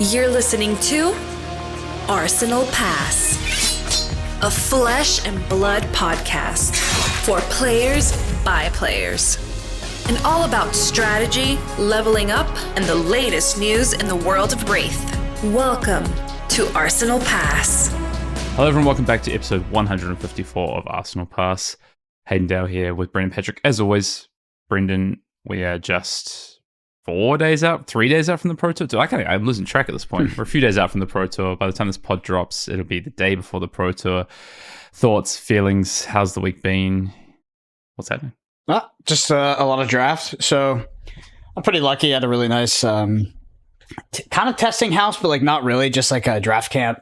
You're listening to Arsenal Pass, a flesh and blood podcast for players by players, and all about strategy, leveling up, and the latest news in the world of Wraith. Welcome to Arsenal Pass. Hello everyone, welcome back to episode 154 of Arsenal Pass. Hayden Dale here with Branden Patrick. As always, Branden, we are just 3 days out from the Pro Tour. I'm losing track at this point. We're a few days out from the Pro Tour. By the time this pod drops, it'll be the day before the Pro Tour. Thoughts, feelings, how's the week been? What's happening? Just a lot of drafts. So I'm pretty lucky. I had a really nice kind of testing house, but like not really, just like a draft camp.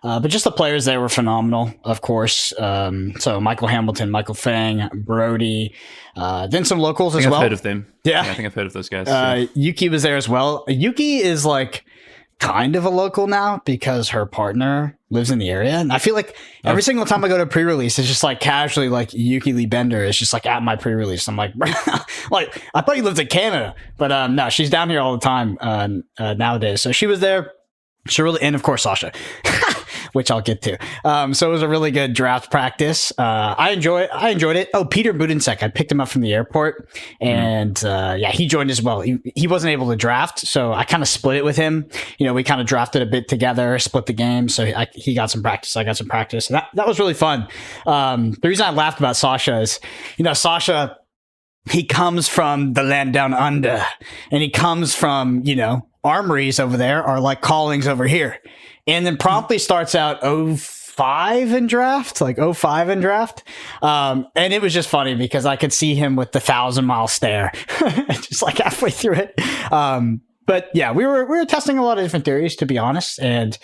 But just the players there were phenomenal, of course. So Michael Hamilton, Michael Fang, Brody, then some locals as well. I've heard of them. Yeah, I think I've heard of those guys. Yuki was there as well. Yuki is like kind of a local now because her partner lives in the area. And I feel like every single time I go to pre-release, it's just like casually like Yuki Lee Bender is just like at my pre-release. I'm like, like I thought you lived in Canada, but no, she's down here all the time nowadays. So she was there. And of course Sasha, which I'll get to. So it was a really good draft practice. I enjoyed it. Oh, Peter Budensek, I picked him up from the airport, and he joined as well. He wasn't able to draft, so I kind of split it with him. You know, we kind of drafted a bit together, split the game. So he got some practice, I got some practice. And that was really fun. The reason I laughed about Sasha is, you know, Sasha, he comes from the land down under, and he comes from, you know, armories over there are like callings over here, and then promptly starts out 05 in draft. And it was just funny because I could see him with the 1,000-mile stare just like halfway through it. But yeah, we were testing a lot of different theories, to be honest, and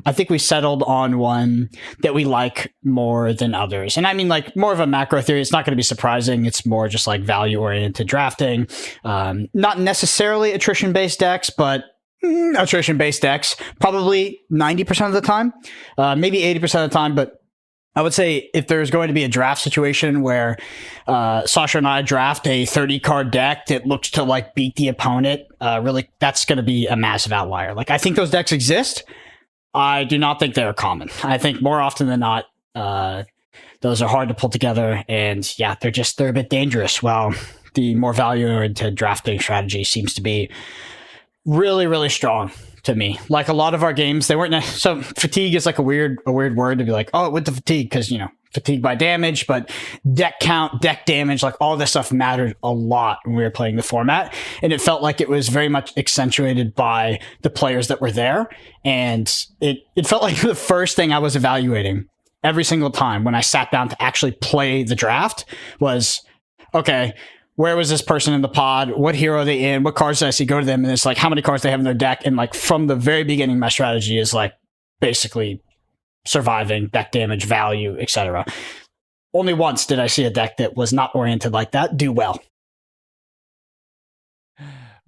I think we settled on one that we like more than others. And I mean, like, more of a macro theory. It's not going to be surprising. It's more just like value-oriented drafting, not necessarily attrition-based decks, but attrition-based decks, probably 90% of the time, maybe 80% of the time, but I would say if there's going to be a draft situation where Sasha and I draft a 30-card deck that looks to like beat the opponent, really, that's going to be a massive outlier. Like, I think those decks exist. I do not think they're common. I think more often than not, those are hard to pull together, and yeah, they're a bit dangerous. While the more value-oriented drafting strategy seems to be really, really strong to me. Like, a lot of our games, they weren't so fatigue is like a weird word to be like, oh, with the fatigue, because, you know, fatigue by damage, but deck count, deck damage, like all this stuff mattered a lot when we were playing the format, and it felt like it was very much accentuated by the players that were there. And it felt like the first thing I was evaluating every single time when I sat down to actually play the draft was, okay, where was this person in the pod? What hero are they in? What cards did I see go to them? And it's like, how many cards they have in their deck? And like, from the very beginning, my strategy is like basically surviving, deck damage, value, etc. Only once did I see a deck that was not oriented like that do well.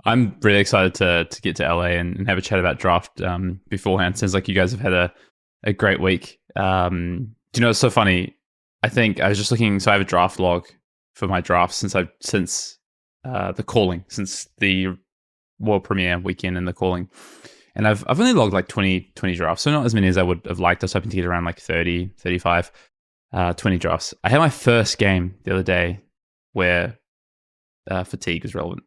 I'm really excited to get to LA and have a chat about draft beforehand. Sounds like you guys have had a great week. Do you know, it's so funny. I think I was just looking, so I have a draft log for my drafts since the calling, since the world premiere weekend and the calling, and I've only logged like 20 drafts, so not as many as I would have liked. I was hoping to get around like 30, 35, 20 drafts. I had my first game the other day where fatigue is relevant.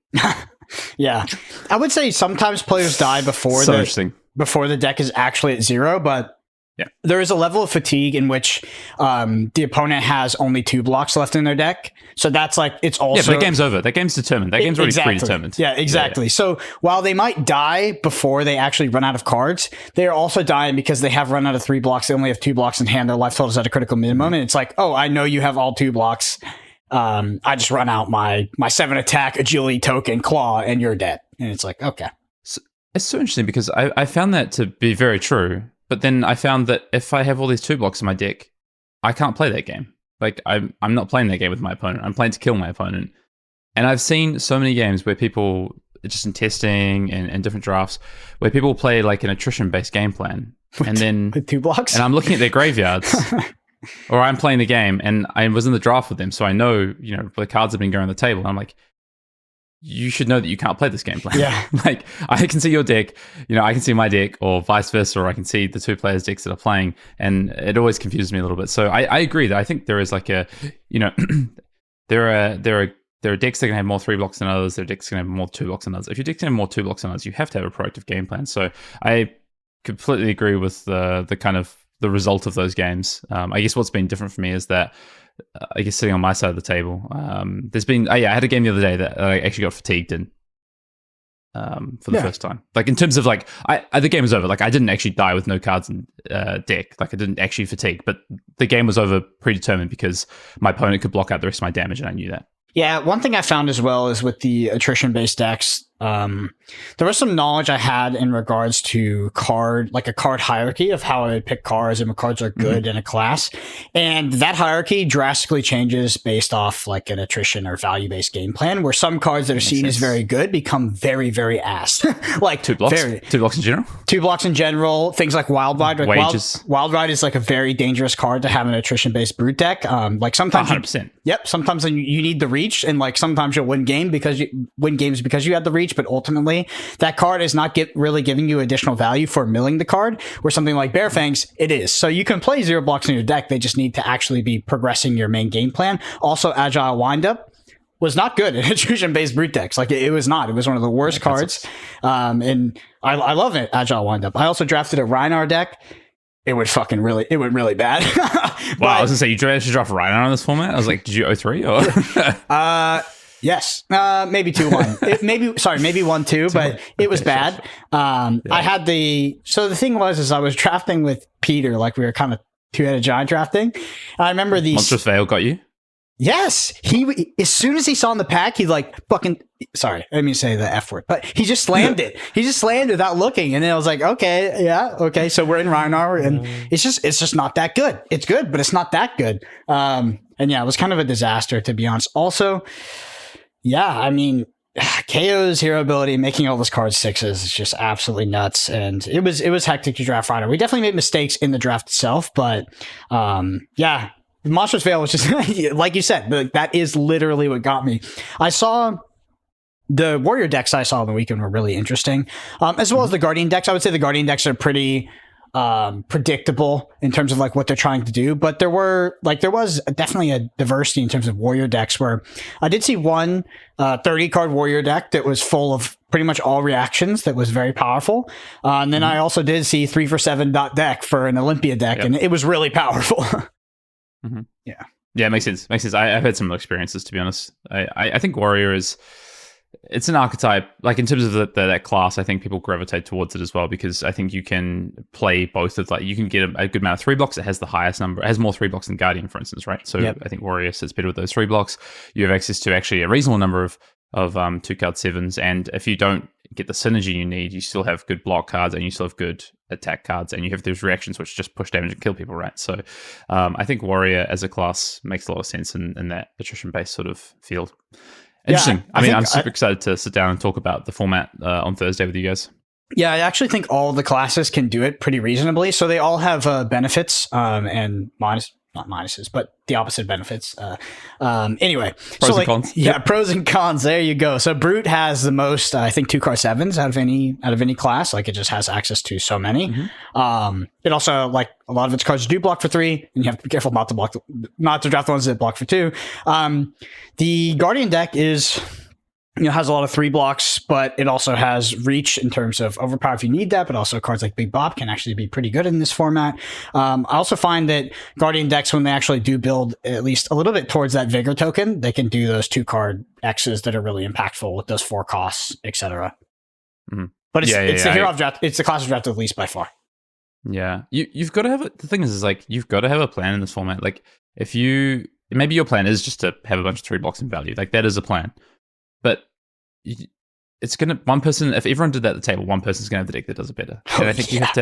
Yeah, I would say sometimes players die before the deck is actually at zero, but yeah, there is a level of fatigue in which the opponent has only 2 blocks left in their deck. So that's like, it's also... Yeah, but the game's over. That game's determined. That game's already predetermined. Yeah, exactly. Yeah. So while they might die before they actually run out of cards, they are also dying because they have run out of 3 blocks. They only have 2 blocks in hand. Their life total is at a critical minimum. And it's like, oh, I know you have all 2 blocks. I just run out my 7 attack, agility token, claw, and you're dead. And it's like, okay. So, it's so interesting because I found that to be very true. But then I found that if I have all these 2 blocks in my deck, I can't play that game. Like, I'm not playing that game with my opponent. I'm playing to kill my opponent. And I've seen so many games where people, just in testing and different drafts, where people play like an attrition-based game plan. And then... with 2 blocks? And I'm looking at their graveyards. Or I'm playing the game and I was in the draft with them. So I know, you know, the cards have been going on the table. And I'm like, you should know that you can't play this game plan. Yeah. Like, I can see your deck, I can see my deck, or vice versa, or I can see the two players' decks that are playing, and it always confuses me a little bit. So I agree that I think there is like a, there are decks that can have more 3 blocks than others. There are decks that can have more 2 blocks than others. If your deck can have more 2 blocks than others, you have to have a proactive game plan. So I completely agree with the kind of the result of those games. I guess what's been different for me is that I guess sitting on my side of the table, there's been I had a game the other day that I actually got fatigued in for the first time. Like, in terms of like the game was over. Like, I didn't actually die with no cards in deck. Like, I didn't actually fatigue, but the game was over predetermined because my opponent could block out the rest of my damage, and I knew that. Yeah, one thing I found as well is with the attrition-based decks, there was some knowledge I had in regards to a card hierarchy of how I would pick cards and what cards are good in a class. And that hierarchy drastically changes based off like an attrition or value-based game plan, where some cards that are seen as very good become very, very ass. Like 2 blocks? 2 blocks in general? 2 blocks in general. Things like Wild Ride. Wages. Wild Ride is like a very dangerous card to have an attrition-based brute deck. Like sometimes 100%. Yep. Sometimes you need the reach, and like sometimes you'll win games because you had the reach, but ultimately that card is not really giving you additional value for milling the card, where something like Bear Fangs, it is. So you can play 0 blocks in your deck. They just need to actually be progressing your main game plan. Also, Agile Windup was not good in attrition-based brute decks. Like, it was not. It was one of the worst cards. And I love it, Agile Windup. I also drafted a Rhinar deck. It went really bad. Wow, I was gonna say, you actually draft Rhinar on this format? I was like, did you 0-3 or? Yes, maybe 2-1. Maybe 1-2, but it was bad. I had so the thing was I was drafting with Peter, like we were kind of two-headed giant drafting. I remember these. Monstrous Veil got you? Yes, he as soon as he saw in the pack, he like fucking. Sorry, I didn't mean to say the F word, but he just slammed it. He just slammed it without looking, and then I was like, okay. So we're in Rhinar, and it's just not that good. It's good, but it's not that good. And yeah, it was kind of a disaster, to be honest. Also, yeah, I mean, KO's hero ability, making all those cards 6s, is just absolutely nuts, and it was hectic to draft Rhinar. We definitely made mistakes in the draft itself, but yeah. Monstrous Veil was just, like you said, that is literally what got me. I saw the Warrior decks I saw on the weekend were really interesting, as well as the Guardian decks. I would say the Guardian decks are pretty predictable in terms of like what they're trying to do, but there was definitely a diversity in terms of Warrior decks, where I did see one 30 card Warrior deck that was full of pretty much all reactions that was very powerful, and then I also did see 3-for-7 deck for an Olympia deck, and it was really powerful. Yeah, it makes sense. I've had similar experiences, to be honest. I think Warrior it's an archetype. Like, in terms of that class, I think people gravitate towards it as well, because I think you can play both of, like, you can get a good amount of 3 blocks. It has the highest number. It has more 3 blocks than Guardian, for instance, right? So I think Warrior sits better with those 3 blocks. You have access to actually a reasonable number of 2-card 7s, and if you don't get the synergy you need, you still have good block cards, and you still have good attack cards, and you have those reactions which just push damage and kill people, right? So I think Warrior as a class makes a lot of sense in that attrition-based sort of field. Interesting. Yeah, I'm super excited to sit down and talk about the format on Thursday with you guys. Yeah, I actually think all the classes can do it pretty reasonably. So they all have benefits and not minuses, but the opposite benefits. Anyway, pros and cons. Yeah, pros and cons. There you go. So Brute has the most, I think, 2-card 7s out of any class. Like, it just has access to so many. It also, like, a lot of its cards do block for 3, and you have to be careful not to draft the ones that block for 2. The Guardian deck is, has a lot of 3 blocks, but it also has reach in terms of overpower if you need that, but also cards like Big Bob can actually be pretty good in this format. I also find that Guardian decks, when they actually do build at least a little bit towards that Vigor token, they can do those 2-card X's that are really impactful with those 4 costs, etc. But it's the hero of draft. It's the class of draft at least by far. Yeah, you've got to have the thing is like, you've got to have a plan in this format. Like, maybe your plan is just to have a bunch of 3 blocks in value. Like, that is a plan. But it's gonna if everyone did that at the table, one person's gonna have the deck that does it better. And I think you have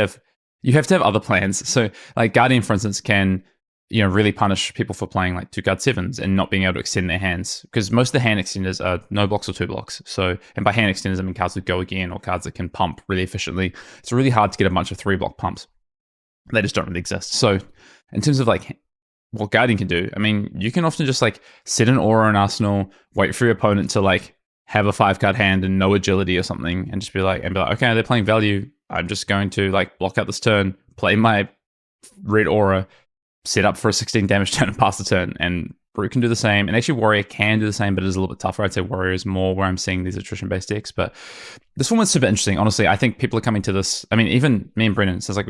to have other plans. So, like, Guardian, for instance, can really punish people for playing like 2-card 7s and not being able to extend their hands, because most of the hand extenders are no blocks or 2 blocks. So, and by hand extenders, I mean cards that go again or cards that can pump really efficiently. It's really hard to get a bunch of 3-block pumps. They just don't really exist. So, in terms of like what Guardian can do, I mean, you can often just like set an aura in Arsenal, wait for your opponent to like have a 5-card hand and no agility or something, and just be like, okay, they're playing value. I'm just going to like block out this turn, play my red aura, set up for a 16 damage turn and pass the turn. And Brute can do the same. And actually Warrior can do the same, but it is a little bit tougher. I'd say Warrior is more where I'm seeing these attrition-based decks. But this format's super interesting. Honestly, I think people are coming to this. I mean, even me and Branden, it sounds like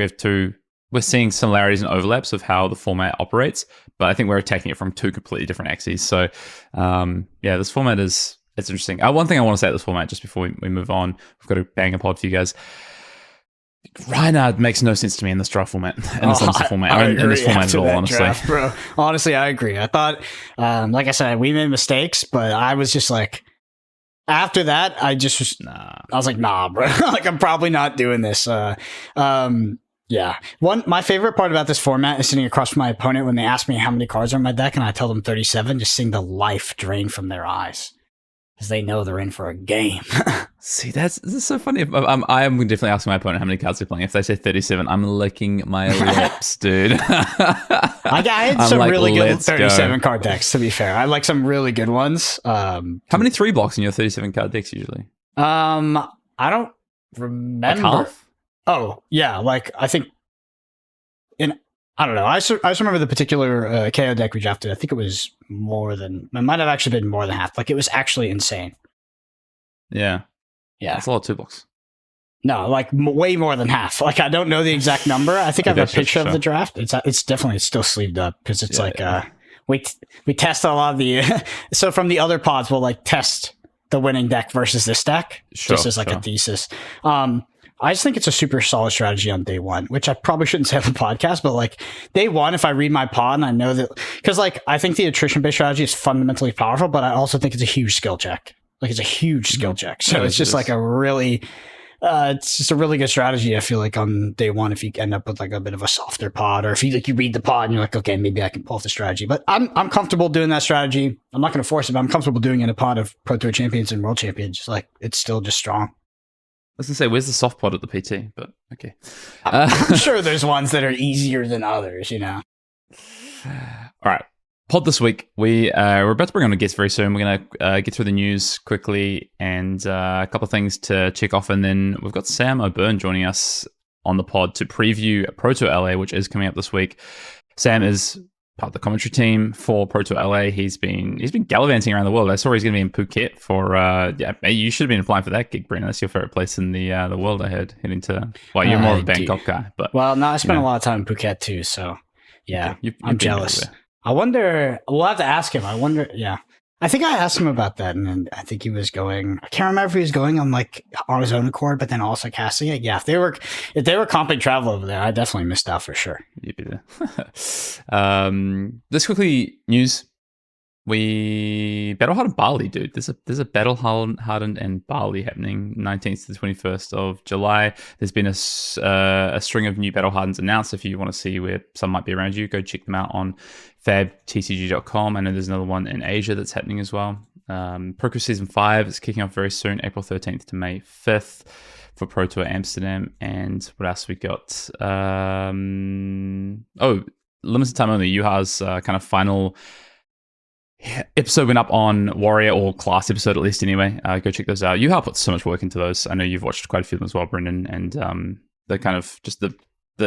we're seeing similarities and overlaps of how the format operates, but I think we're attacking it from two completely different axes. So this format it's interesting. One thing I want to say at this format, just before we move on, we've got a banger pod for you guys. Reinhard makes no sense to me in this draft format, in this format, in this format at all, honestly. Draft, bro. Honestly, I agree. I thought, like I said, we made mistakes, but I was just like, after that, I was like, nah, bro. Like, I'm probably not doing this. Yeah. My favorite part about this format is sitting across from my opponent when they ask me how many cards are in my deck, and I tell them 37, just seeing the life drain from their eyes. Because they know they're in for a game. See, this is so funny. I am definitely asking my opponent how many cards they're playing. If they say 37, I'm licking my lips, dude. I had some really good 37 card decks, to be fair. I like some really good ones. How many 3-blocks in your 37 card decks usually? I don't remember. Like half? Oh, yeah. Like, I think I don't know. I just remember the particular KO deck we drafted. I think it might have actually been more than half. Like, it was actually insane. Yeah. Yeah. That's a lot of 2-blocks. No, like way more than half. Like, I don't know the exact number. I think I have a picture of the draft. It's definitely still sleeved up because it's we test a lot of the so from the other pods we'll like test the winning deck versus this deck just as like a thesis. I just think it's a super solid strategy on day one, which I probably shouldn't say on the podcast, but like day one, if I read my pod and I know that, because like I think the attrition-based strategy is fundamentally powerful, but I also think it's a huge skill check. Like, it's a huge skill check. So it's just like it's just a really good strategy, I feel like, on day one, if you end up with like a bit of a softer pod, or if you read the pod and you're like, okay, maybe I can pull off the strategy. But I'm comfortable doing that strategy. I'm not going to force it, but I'm comfortable doing it in a pod of Pro Tour champions and world champions. Just like, it's still just strong. I was going to say, where's the soft pod at the PT? But okay. I'm sure there's ones that are easier than others, you know? All right. Pod this week. We're about to bring on a guest very soon. We're going to get through the news quickly and a couple of things to check off. And then we've got Sam O'Byrne joining us on the pod to preview Pro Tour LA, which is coming up this week. Sam is part of the commentary team for Pro Tour LA. He's been gallivanting around the world. I saw he's going to be in Phuket for you should have been applying for that gig, Branden. That's your favorite place in the world. I heard heading to. Well, you're more of a Bangkok guy, but I spent a lot of time in Phuket too. So yeah, okay. I'm jealous. I wonder. We'll have to ask him. I wonder. Yeah, I think I asked him about that, and I think he was going. I can't remember if he was going on his own accord, but then also casting it. Yeah, if they were comping travel over there, I definitely missed out for sure. You'd be there. This quickly news. We Battle Hardened Bali, dude. There's a Battle Hardened and Bali happening 19th to the 21st of July. There's been a string of new Battle Hardens announced. If you want to see where some might be around you, go check them out on fabtcg.com. I know there's another one in Asia that's happening as well. Pro Season 5 is kicking off very soon, April 13th to May 5th for Pro Tour Amsterdam. And what else we got? Limited time only. Yuha's kind of final episode went up on Warrior, or class episode at least anyway. Go check those out. Yuha put so much work into those. I know you've watched quite a few of them as well, Branden, and the kind of just the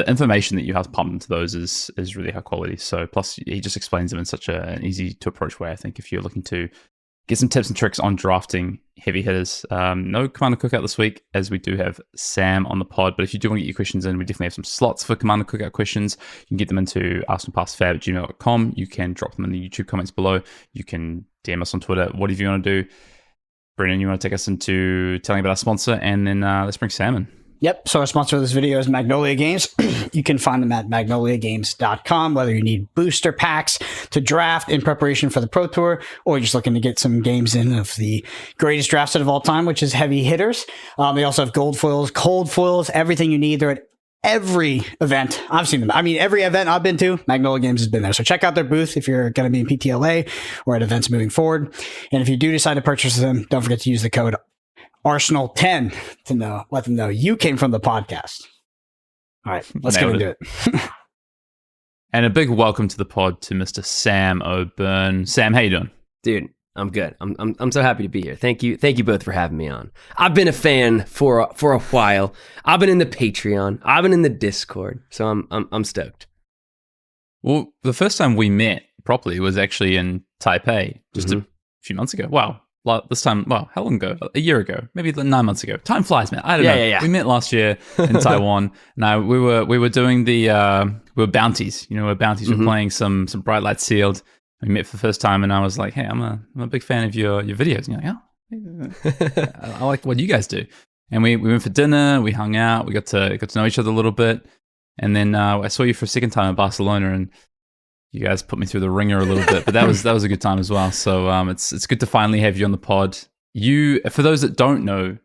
information that Yuha's pumped into those is really high quality. So plus he just explains them in such an easy to approach way. I think if you're looking to get some tips and tricks on drafting heavy hitters. No Commander Cookout this week, as we do have Sam on the pod. But if you do want to get your questions in, we definitely have some slots for Commander Cookout questions. You can get them into arsenalpassfab@gmail.com. You can drop them in the YouTube comments below. You can DM us on Twitter, whatever you want to do. Branden, you want to take us into telling about our sponsor, and then let's bring Sam in. Yep. So our sponsor of this video is Magnolia Games. You can find them at magnoliagames.com, whether you need booster packs to draft in preparation for the Pro Tour, or you're just looking to get some games in of the greatest draft set of all time, which is heavy hitters. They also have gold foils, cold foils, everything you need. They're at every event. I've seen them. I mean, every event I've been to, Magnolia Games has been there. So check out their booth if you're going to be in PTLA or at events moving forward. And if you do decide to purchase them, don't forget to use the code Arsenal10 to let them know you came from the podcast. All right, let's get into it. And a big welcome to the pod to Mr. Sam O'Byrne. Sam, how you doing? Dude, I'm good. I'm so happy to be here. Thank you both for having me on. I've been a fan for a while. I've been in the Patreon. I've been in the Discord. So I'm stoked. Well, the first time we met properly was actually in Taipei just a few months ago. Wow. This time, well, how long ago? A year ago, maybe 9 months ago. Time flies, man. I don't know. Yeah. We met last year in Taiwan. Now we were doing we were bounties. You know, we're bounties. We're playing some Bright Light Sealed. We met for the first time, and I was like, "Hey, I'm a big fan of your videos." And you're like, "Oh, I like what you guys do." And we went for dinner. We hung out. We got to know each other a little bit. And then I saw you for a second time in Barcelona, and you guys put me through the ringer a little bit. But that was a good time as well. So it's good to finally have you on the pod. For those that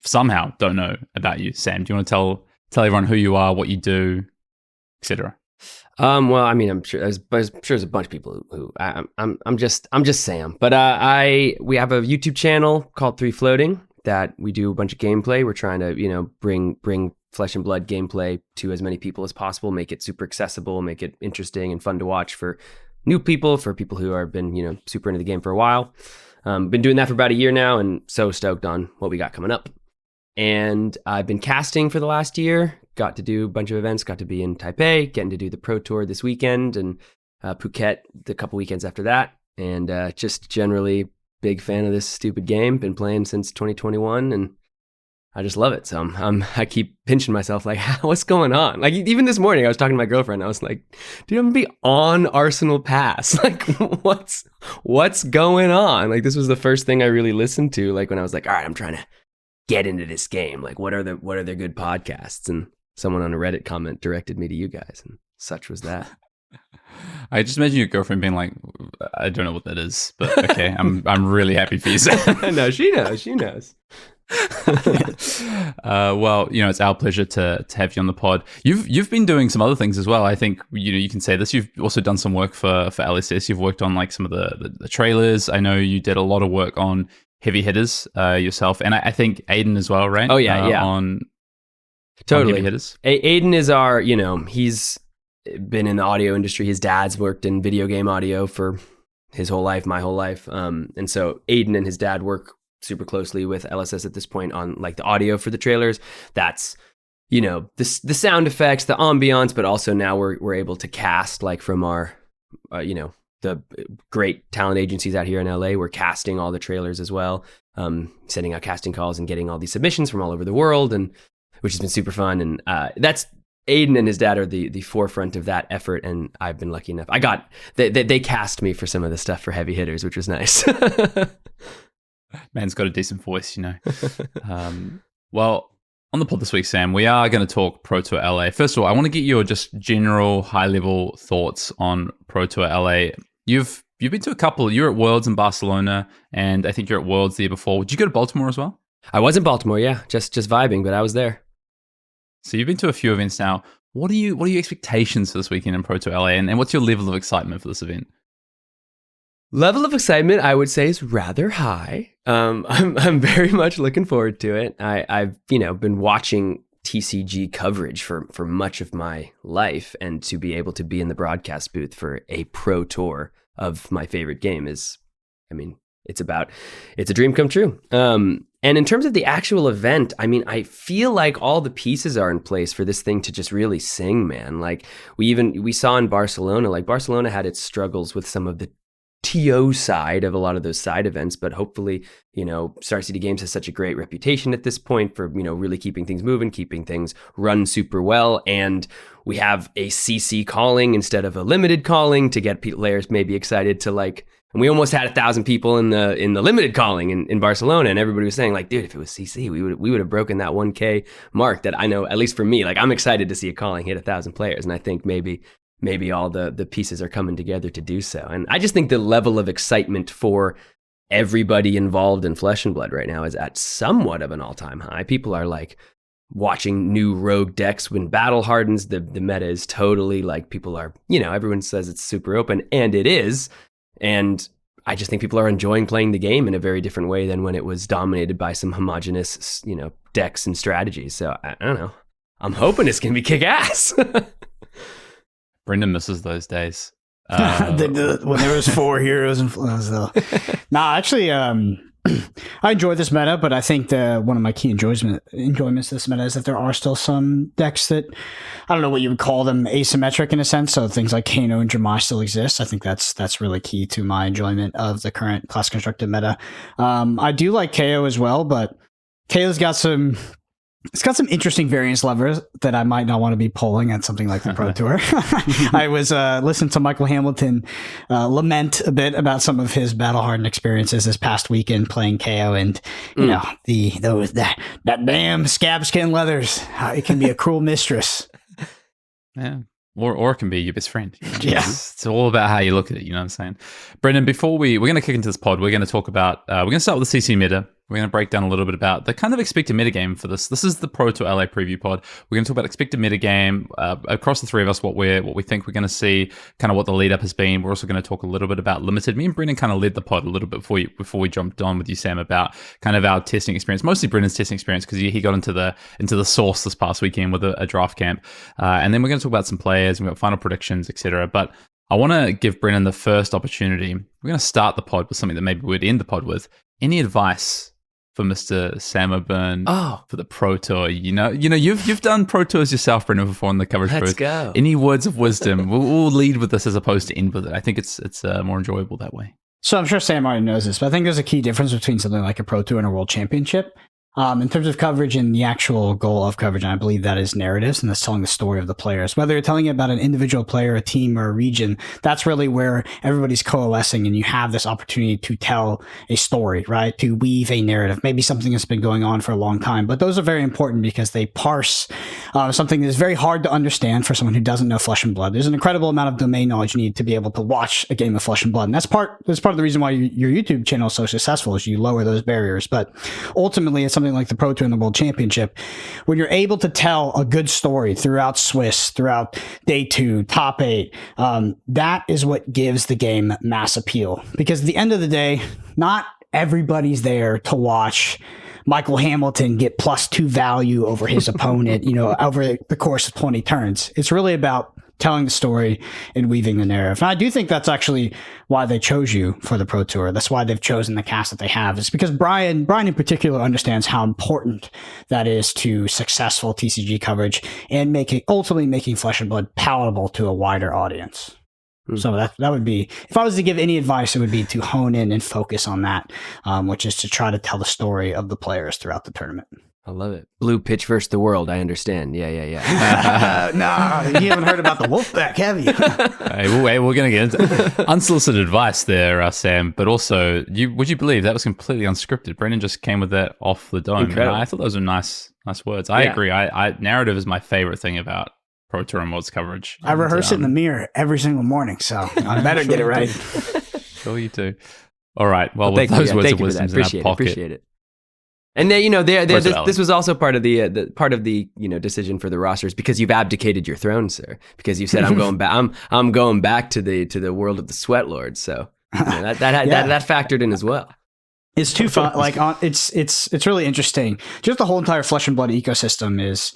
somehow don't know about you, Sam, do you want to tell everyone who you are, what you do, etc.? Well, I mean, I'm sure there's a bunch of people who I'm just Sam, but we have a YouTube channel called 3 Floating that we do a bunch of gameplay. We're trying to bring Flesh and Blood gameplay to as many people as possible, make it super accessible, make it interesting and fun to watch for new people, for people who have been super into the game for a while. Been doing that for about a year now, and so stoked on what we got coming up. And I've been casting for the last year. Got to do a bunch of events, got to be in Taipei, getting to do the Pro Tour this weekend, and Phuket the couple weekends after that. And just generally big fan of this stupid game. Been playing since 2021, and I just love it. So I keep pinching myself like, what's going on? Like even this morning, I was talking to my girlfriend. I was like, dude, I'm gonna be on Arsenal Pass. Like what's going on? Like this was the first thing I really listened to. Like when I was like, all right, I'm trying to get into this game. Like what are their good podcasts? And someone on a Reddit comment directed me to you guys, and such was that. I just imagine your girlfriend being like, I don't know what that is, but okay, I'm really happy for you, Sam. No, she knows. Well, it's our pleasure to have you on the pod. You've been doing some other things as well. I think you can say this. You've also done some work for LSS. You've worked on like some of the trailers. I know you did a lot of work on Heavy Hitters yourself, and I think Hayden as well, right? Oh yeah. On Totally. Heavy Hitters. Hayden is our, he's been in the audio industry. His dad's worked in video game audio for his whole life, my whole life. And so Hayden and his dad work super closely with LSS at this point on like the audio for the trailers. That's, the sound effects, the ambiance, but also now we're able to cast like from our, the great talent agencies out here in LA. We're casting all the trailers as well, sending out casting calls and getting all these submissions from all over the world, and which has been super fun. And that's Hayden and his dad are the forefront of that effort. And I've been lucky enough. They cast me for some of the stuff for Heavy Hitters, which was nice. Man's got a decent voice, Well, on the pod this week, Sam, we are going to talk Pro Tour LA. First of all, I want to get your just general high-level thoughts on Pro Tour LA. You've been to a couple. You're at Worlds in Barcelona, and I think you're at Worlds the year before. Did you go to Baltimore as well? I was in Baltimore, yeah, just vibing, but I was there. So you've been to a few events now. What are your expectations for this weekend in Pro Tour LA, and what's your level of excitement for this event? Level of excitement, I would say, is rather high. I'm very much looking forward to it. I've been watching TCG coverage for much of my life, and to be able to be in the broadcast booth for a Pro Tour of my favorite game is, it's a dream come true. And in terms of the actual event, I feel like all the pieces are in place for this thing to just really sing, man. Like we saw in Barcelona, like Barcelona had its struggles with some of the TO side of a lot of those side events, but hopefully, Star City Games has such a great reputation at this point for, really keeping things moving, keeping things run super well. And we have a CC calling instead of a limited calling to get players maybe excited to like. And we almost had 1,000 people in the limited calling in Barcelona, and everybody was saying like, dude, if it was CC, we would have broken that 1K mark. That I know, at least for me, like I'm excited to see a calling hit 1,000 players, and I think maybe all the pieces are coming together to do so. And I just think the level of excitement for everybody involved in Flesh and Blood right now is at somewhat of an all-time high. People are like watching new rogue decks when battle hardens. The meta is totally like, people are, everyone says it's super open, and it is. And I just think people are enjoying playing the game in a very different way than when it was dominated by some homogenous, decks and strategies. So I don't know. I'm hoping it's going to be kick ass. Branden misses those days. When there was 4 heroes and actually, I enjoy this meta, but I think one of my key enjoyments of this meta is that there are still some decks that I don't know what you would call them, asymmetric in a sense. So things like Kano and Jeremiah still exist. I think that's really key to my enjoyment of the current class constructed meta. I do like KO as well, but KO's got some interesting variance levers that I might not want to be pulling at something like the Pro Tour. I was listening to Michael Hamilton lament a bit about some of his battle hardened experiences this past weekend playing KO, and you know that damn scab skin leathers. It can be a cruel mistress. Yeah. Or it can be your best friend. You know? Yeah. It's all about how you look at it, you know what I'm saying? Branden, before we're going to kick into this pod, we're going to talk about, we're going to start with the CC meta. We're going to break down a little bit about the kind of expected metagame for this. This is the Pro Tour LA preview pod. We're going to talk about expected metagame across the three of us, what we think we're going to see, kind of what the lead up has been. We're also going to talk a little bit about limited. Me and Branden kind of led the pod a little bit before we jumped on with you, Sam, about kind of our testing experience, mostly Brendan's testing experience, because he got into the source this past weekend with a draft camp. And then we're going to talk about some players, and we've got final predictions, etc. But I want to give Branden the first opportunity. We're going to start the pod with something that maybe we'd end the pod with. Any advice for Mr. Sam O'Byrne for the Pro Tour? You know, you've done Pro Tours yourself, Branden, before in the coverage. Let's booth. go. Any words of wisdom? We'll lead with this as opposed to end with it. I think it's more enjoyable that way. So I'm sure Sam already knows this, but I think there's a key difference between something like a Pro Tour and a World Championship. In terms of coverage and the actual goal of coverage, and I believe that is narratives, and that's telling the story of the players. Whether you're telling it about an individual player, a team, or a region, that's really where everybody's coalescing, and you have this opportunity to tell a story, right? To weave a narrative, maybe something that's been going on for a long time. But those are very important because they parse something that's very hard to understand for someone who doesn't know Flesh and Blood. There's an incredible amount of domain knowledge you need to be able to watch a game of Flesh and Blood, and that's part of the reason why your YouTube channel is so successful, is you lower those barriers. But ultimately, it's something like the Pro Tour and the World Championship, when you're able to tell a good story throughout Swiss, throughout Day 2, Top 8, that is what gives the game mass appeal. Because at the end of the day, not everybody's there to watch Michael Hamilton get +2 value over his opponent, over the course of 20 turns. It's really about telling the story and weaving the narrative. And I do think that's actually why they chose you for the Pro Tour. That's why they've chosen the cast that they have. It's because Brian in particular understands how important that is to successful TCG coverage and ultimately making Flesh and Blood palatable to a wider audience. So that would be, if I was to give any advice, it would be to hone in and focus on that, which is to try to tell the story of the players throughout the tournament. I love it. Blue pitch versus the world. I understand. Yeah. No, you haven't heard about the Wolfpack, have you? Hey, we're going to get into unsolicited advice there, Sam. But also, would you believe that was completely unscripted? Branden just came with that off the dome. And I thought those were nice words. I agree. I narrative is my favorite thing about Pro Tour and Worlds coverage. I rehearse it in the mirror every single morning, so I better get it right. Sure you do. All right. Well, with those words of wisdom in our pocket. Appreciate it. And then, this was also part of the decision for the rosters, because you've abdicated your throne, sir. Because you said I'm going back. I'm going back to the world of the Sweat Lords. So that factored in as well. It's too fun. Like it's really interesting. Just the whole entire Flesh and Blood ecosystem is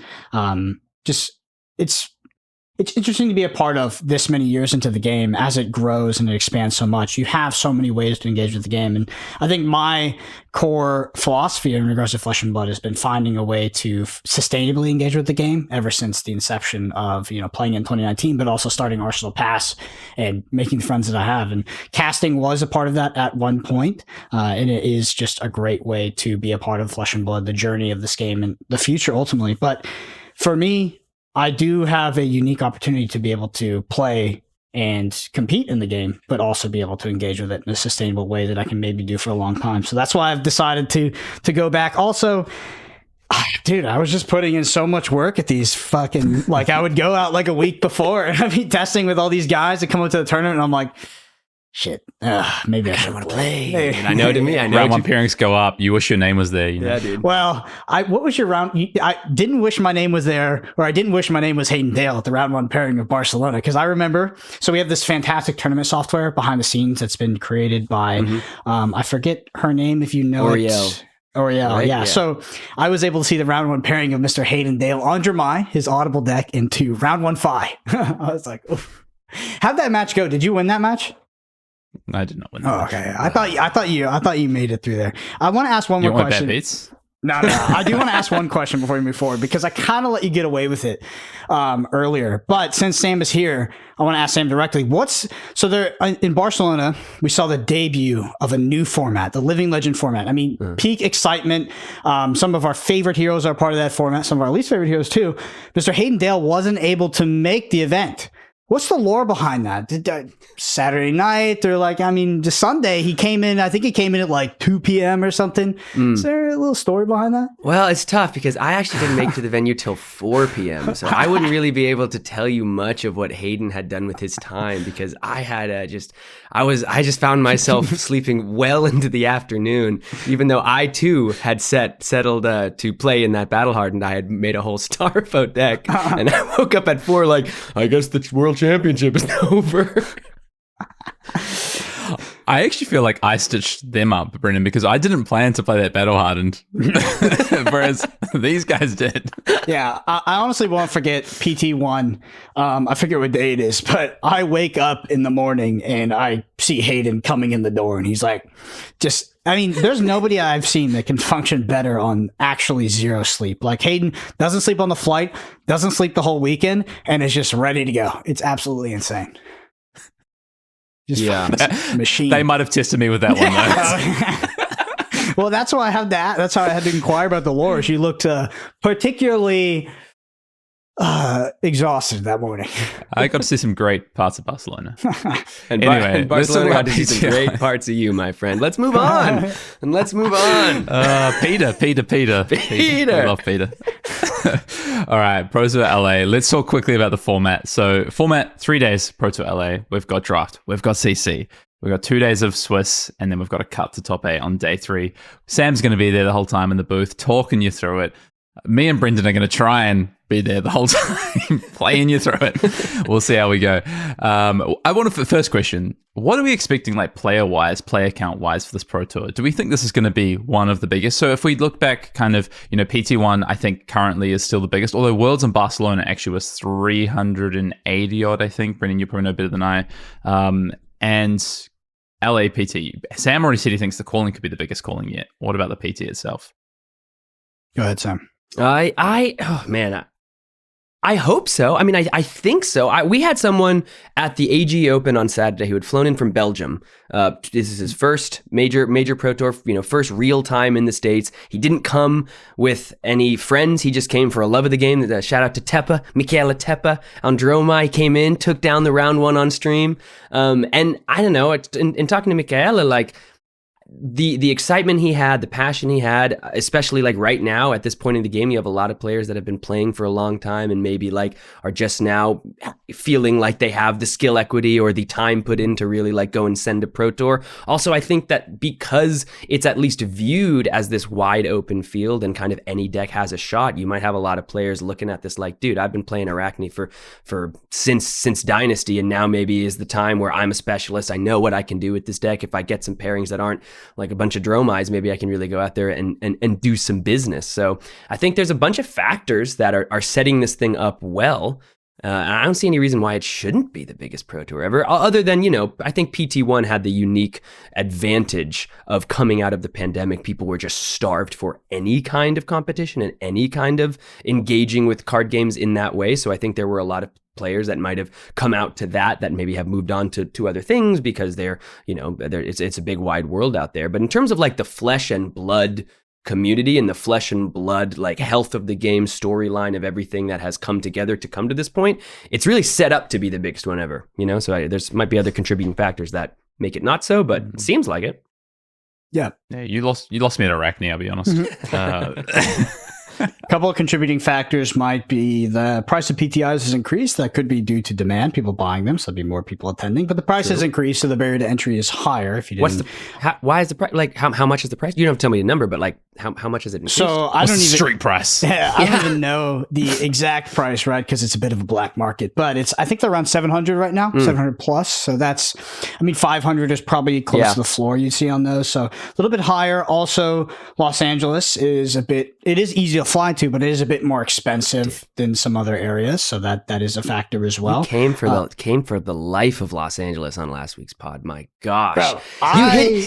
it's interesting to be a part of this many years into the game as it grows and it expands so much. You have so many ways to engage with the game. And I think my core philosophy in regards to Flesh and Blood has been finding a way to sustainably engage with the game ever since the inception of, playing in 2019, but also starting Arsenal Pass and making the friends that I have. And casting was a part of that at one point. And it is just a great way to be a part of Flesh and Blood, the journey of this game and the future ultimately. But for me, I do have a unique opportunity to be able to play and compete in the game, but also be able to engage with it in a sustainable way that I can maybe do for a long time. So that's why I've decided to go back. Also, dude, I was just putting in so much work at these fucking, I would go out a week before and I'd be testing with all these guys that come up to the tournament, and I'm like, shit, maybe I should want to play. I know, to me, round one pairings go up. You wish your name was there. Yeah, dude. Well, what was your round? I didn't wish my name was there, or I didn't wish my name was Hayden Dale at the round one pairing of Barcelona, because I remember. So we have this fantastic tournament software behind the scenes that's been created by, I forget her name if you know Oriel. Right? Yeah. So I was able to see the round one pairing of Mr. Hayden Dale on Jeremiah, his audible deck, into round 1 fi. I was like, oof. How'd that match go? Did you win that match? I did not win. Oh, okay. I thought you made it through there. I want to ask one more question. Bad beats? No. I do want to ask one question before we move forward because I kind of let you get away with it earlier. But since Sam is here, I want to ask Sam directly. So there in Barcelona, we saw the debut of a new format, the Living Legend format. I mean, peak excitement. Some of our favorite heroes are part of that format. Some of our least favorite heroes too. Mr. Hayden Dale wasn't able to make the event. What's the lore behind that? Saturday night or just Sunday, he came in, I think he came in at like 2 p.m. or something. Is there a little story behind that? Well, it's tough because I actually didn't make it to the venue till 4 p.m. So I wouldn't really be able to tell you much of what Hayden had done with his time because I had I just found myself sleeping well into the afternoon, even though I too had settled to play in that battle hardened. I had made a whole Starvote deck and I woke up at 4 like, I guess the World Championship is over. I actually feel like I stitched them up, Brendan, because I didn't plan to play that battle hardened, whereas these guys did. Yeah, I honestly won't forget PT1. I forget what day it is, but I wake up in the morning and I see Hayden coming in the door, and he's like, there's nobody I've seen that can function better on actually zero sleep. Like Hayden doesn't sleep on the flight, doesn't sleep the whole weekend, and is just ready to go. It's absolutely insane. Machine. They might have tested me with that one though. Well, that's why I had that. That's how I had to inquire about the lore. She looked particularly exhausted that morning. I got to see some great parts of Barcelona. Anyway, Barcelona got to see some great parts of you, my friend. Let's move on. Peter. I love Peter. All right, Pro Tour LA. Let's talk quickly about the format. So format, 3 days, Pro Tour LA. We've got draft. We've got CC. We've got 2 days of Swiss, and then we've got a cut to top 8 on day 3. Sam's going to be there the whole time in the booth, talking you through it. Me and Branden are going to try and be there the whole time, playing you through it. We'll see how we go. I want to, first question, what are we expecting player-wise, player count-wise for this Pro Tour? Do we think this is going to be one of the biggest? So if we look back PT1, I think currently is still the biggest, although Worlds in Barcelona actually was 380 odd, I think. Brendan, you probably know better than I. And LA PT, Sam already said he thinks the calling could be the biggest calling yet. What about the PT itself? Go ahead, Sam. I hope so. I mean, I think so. We had someone at the AG Open on Saturday who had flown in from Belgium. This is his first major Pro Tour, first real time in the States. He didn't come with any friends. He just came for a love of the game. Shout out to Teppa, Michaela Teppa. Androma, he came in, took down the round 1 on stream. And I don't know, in talking to Michaela, the excitement he had, the passion he had, especially right now at this point in the game, you have a lot of players that have been playing for a long time and maybe are just now feeling like they have the skill equity or the time put in to really go and send a Pro Tour. Also, I think that because it's at least viewed as this wide open field and kind of any deck has a shot, you might have a lot of players looking at this dude, I've been playing Arachne for since Dynasty, and now maybe is the time where I'm a specialist. I know what I can do with this deck. If I get some pairings that aren't like a bunch of Dromais, maybe I can really go out there and do some business. So I think there's a bunch of factors that are setting this thing up well. And I don't see any reason why it shouldn't be the biggest Pro Tour ever, other than, I think PT1 had the unique advantage of coming out of the pandemic. People were just starved for any kind of competition and any kind of engaging with card games in that way. So I think there were a lot of players that might have come out to that maybe have moved on to other things because it's a big wide world out there. But in terms of the flesh and blood community and the flesh and blood health of the game, storyline of everything that has come together to come to this point, it's really set up to be the biggest one ever. So there's might be other contributing factors that make it not so, but it seems like it. Yeah, you lost me at Arachne, I'll be honest. A couple of contributing factors might be the price of PTIs has increased. That could be due to demand, people buying them, so there'd be more people attending. But the price has increased, so the barrier to entry is higher. If you didn't, why is the price how much is the price? You don't have to tell me the number, but how much is it increased? So I What's don't the even street price? I don't even know the exact price, right? Because it's a bit of a black market, but I think they're around 700 right now, 700 plus. So 500 is probably close to the floor you'd see on those. So a little bit higher. Also, Los Angeles it is easy to fly to, but it is a bit more expensive than some other areas. So that is a factor as well. You came for the life of Los Angeles on last week's pod. My gosh, Bro,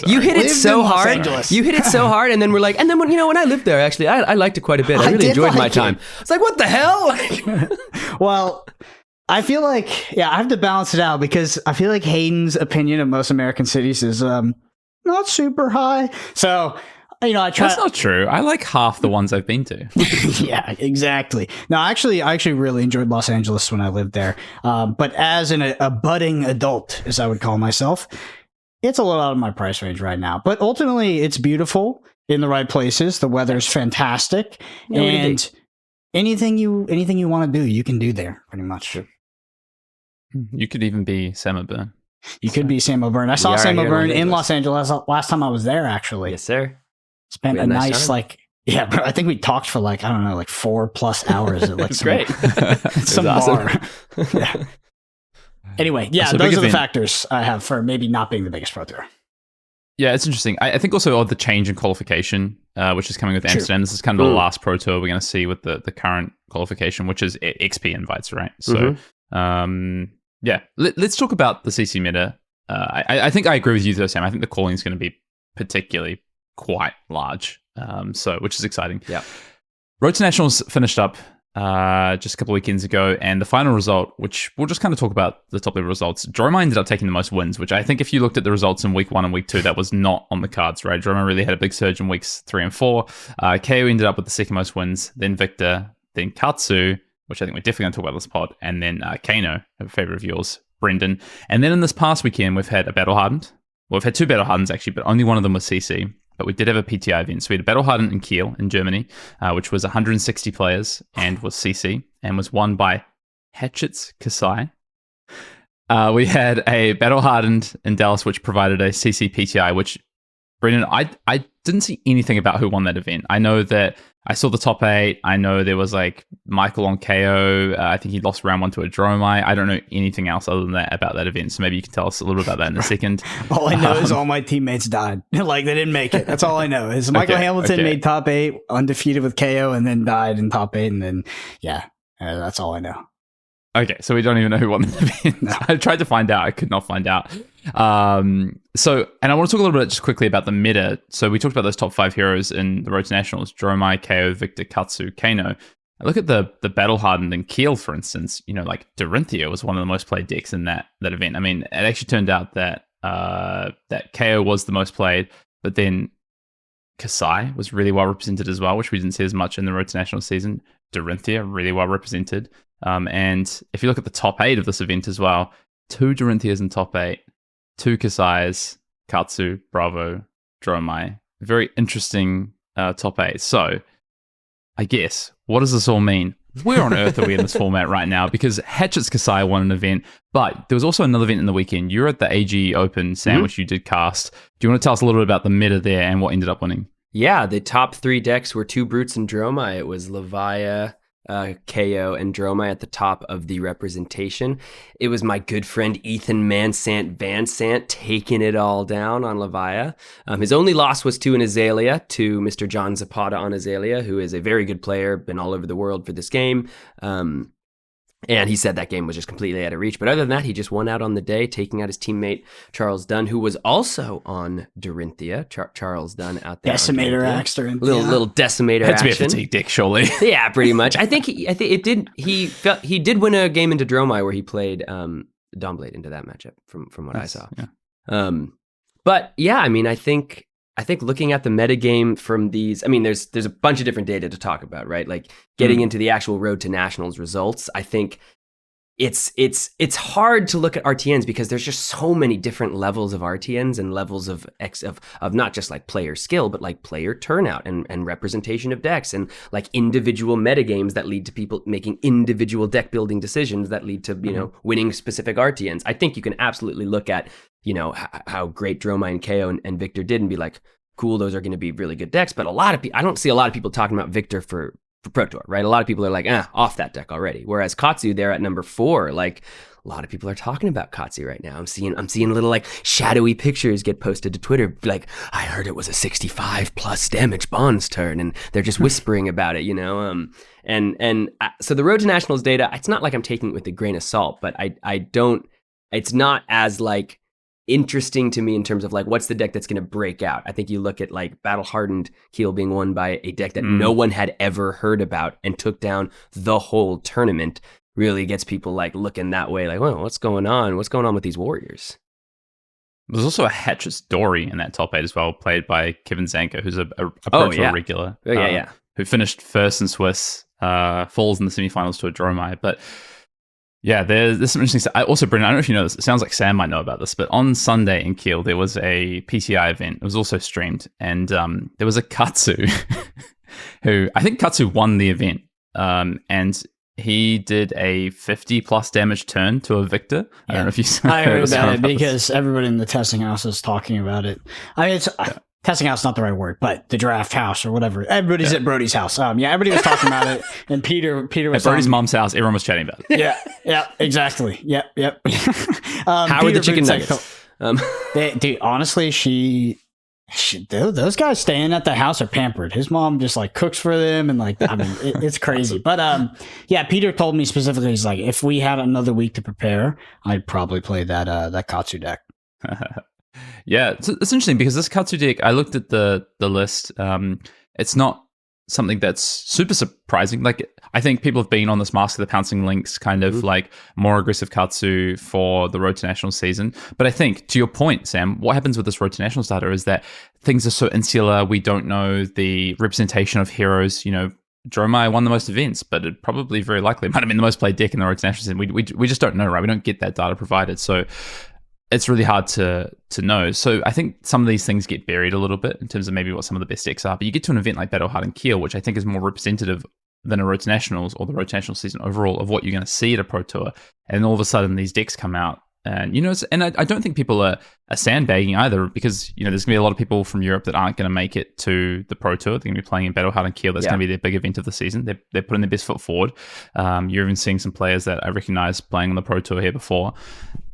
you hit it so hard. Angeles. You hit it so hard, and then we're like, and then when I lived there, actually, I liked it quite a bit. I really enjoyed my time. It's like, what the hell? Well, I feel like, I have to balance it out because I feel like Hayden's opinion of most American cities is not super high. So, I try. That's not true. I like half the ones I've been to. Yeah, exactly. No, I actually really enjoyed Los Angeles when I lived there. But as a budding adult, as I would call myself, it's a little out of my price range right now. But ultimately, it's beautiful in the right places. The weather's fantastic, and anything you want to do, you can do there pretty much. You could even be Sam O'Byrne. You could be Sam O'Byrne. I saw Sam O'Byrne in Los Angeles last time I was there, actually. Yes, sir. Spent a nice bro, I think we talked for 4+ hours at It's great. some bar. Yeah. Anyway, those are the factors I have for maybe not being the biggest pro tour. Yeah, it's interesting. I think also the change in qualification, which is coming with Amsterdam. This is kind of the last pro tour we're going to see with the current qualification, which is XP invites, right? So, let's talk about the CC meta. I think I agree with you though, Sam. I think the calling is going to be particularly quite large, which is exciting. Yeah. Road to Nationals finished up just a couple of weekends ago, and the final result, which we'll just kind of talk about the top level results, Droma ended up taking the most wins, which I think if you looked at the results in week 1 and week 2, that was not on the cards, right? Droma really had a big surge in weeks 3 and 4. KO ended up with the second most wins, then Victor, then Katsu, which I think we're definitely going to talk about this pod, and then Kano, a favorite of yours, Branden. And then in this past weekend, we've had a Battle Hardened. Well, we've had 2 Battle Hardens actually, but only one of them was CC. But we did have a PTI event. So we had a Battle Hardened in Kiel in Germany, which was 160 players and was CC and was won by Hatchets Kasai. We had a Battle Hardened in Dallas, which provided a CC PTI, which, Brendan, I didn't see anything about who won that event. I know that I saw the top 8. I know there was Michael on KO. I think he lost round 1 to a Dromai. I don't know anything else other than that about that event. So maybe you can tell us a little bit about that in a second. All I know is all my teammates died. They didn't make it. That's all I know is Michael Hamilton made top 8, undefeated with KO, and then died in top 8. And then, that's all I know. Okay, so we don't even know who won the event. No. I tried to find out. I could not find out. And I want to talk a little bit just quickly about the meta. So we talked about those top 5 heroes in the Road to Nationals: Dromai, KO, Victor, Katsu, Kano. I look at the Battle Hardened in Kiel, for instance. Dorinthia was one of the most played decks in that event. I mean, it actually turned out that that KO was the most played, but then Kasai was really well represented as well, which we didn't see as much in the Road to Nationals season. Dorinthia, really well represented. And if you look at the top 8 of this event as well, 2 Dorinthias in top 8, 2 Kasais, Katsu, Bravo, Dromai. Very interesting top 8. So, I guess, what does this all mean? Where on earth are we in this format right now? Because Hatchets Kasai won an event, but there was also another event in the weekend. You were at the AG Open, Sam, which you did cast. Do you want to tell us a little bit about the meta there and what ended up winning? Yeah, the top 3 decks were 2 Brutes and Dromai. It was Levia, KO, and Dromai at the top of the representation. It was my good friend Ethan Vansant taking it all down on Levia. His only loss was to an Azalea, to Mr. John Zapata on Azalea, who is a very good player, been all over the world for this game. And he said that game was just completely out of reach. But other than that, he just won out on the day, taking out his teammate Charles Dunn, who was also on Dorinthia. Charles Dunn out there. Decimator axe Dorinthia. Little decimator action. Had to be a fatigue deck, surely. Yeah, pretty much. I think it did. He did win a game into Dromai where he played Dawnblade into that matchup from what I saw. Yeah. But yeah, I mean, I think looking at the metagame from these, I mean, there's a bunch of different data to talk about, right? Like getting into the actual Road to Nationals results. I think it's hard to look at RTNs because there's just so many different levels of RTNs and levels of not just like player skill, but like player turnout and representation of decks and like individual metagames that lead to people making individual deck building decisions that lead to, winning specific RTNs. I think you can absolutely look at, how great Dromai and KO and Victor did and be like, cool, those are going to be really good decks. But a lot of people, I don't see a lot of people talking about Victor for Pro Tour, right? A lot of people are like, off that deck already. Whereas Katsu, they're at number 4. Like, a lot of people are talking about Katsu right now. I'm seeing little like shadowy pictures get posted to Twitter. Like, I heard it was a 65 plus damage bonds turn, and they're just whispering about it, so the Road to Nationals data, it's not like I'm taking it with a grain of salt, but I don't, it's not as like interesting to me in terms of like, what's the deck that's going to break out? I think you look at like Battle Hardened Keel being won by a deck that no one had ever heard about and took down the whole tournament. Really gets people like looking that way, like, well, what's going on? What's going on with these Warriors? There's also a Hatch's Dory in that top 8 as well, played by Kevin Zanka, who's a Pro Tour regular. Who finished first in Swiss, falls in the semifinals to a Dromai. But yeah, there's some interesting stuff. Also, Branden, I don't know if you know this. It sounds like Sam might know about this, but on Sunday in Kiel, there was a PTI event. It was also streamed. And there was a Katsu who, I think Katsu won the event. And he did a 50 plus damage turn to a Victor. I don't know if you saw I heard about it because everybody in the testing house is talking about it. I mean, testing house is not the right word, but the draft house or whatever. Everybody's at Brody's house. Everybody was talking about it, and Peter was at Brody's mom's house. Everyone was chatting about it. Yeah, exactly. Yep. How are the chicken nuggets? Dude, honestly, those guys staying at the house are pampered. His mom just like cooks for them, and like, I mean, it's crazy. But Peter told me specifically, he's like, if we had another week to prepare, I'd probably play that Katsu deck. Yeah, it's interesting because this Katsu deck, I looked at the list. It's not something that's super surprising. Like, I think people have been on this Mask of the Pouncing Lynx kind of like more aggressive Katsu for the Road to National season. But I think, to your point, Sam, what happens with this Road to National data is that things are so insular. We don't know the representation of heroes. Dromai won the most events, but it probably very likely might have been the most played deck in the Road to National season. We just don't know, right? We don't get that data provided. So it's really hard to know. So I think some of these things get buried a little bit in terms of maybe what some of the best decks are. But you get to an event like Battle Hardened Keel, which I think is more representative than a Road to Nationals or the Road to Nationals season overall of what you're going to see at a Pro Tour. And all of a sudden these decks come out. And, I don't think people are sandbagging either, because, there's going to be a lot of people from Europe that aren't going to make it to the Pro Tour. They're going to be playing in Battle Hardened Keel. That's going to be their big event of the season. They're putting their best foot forward. You're even seeing some players that I recognize playing on the Pro Tour here before.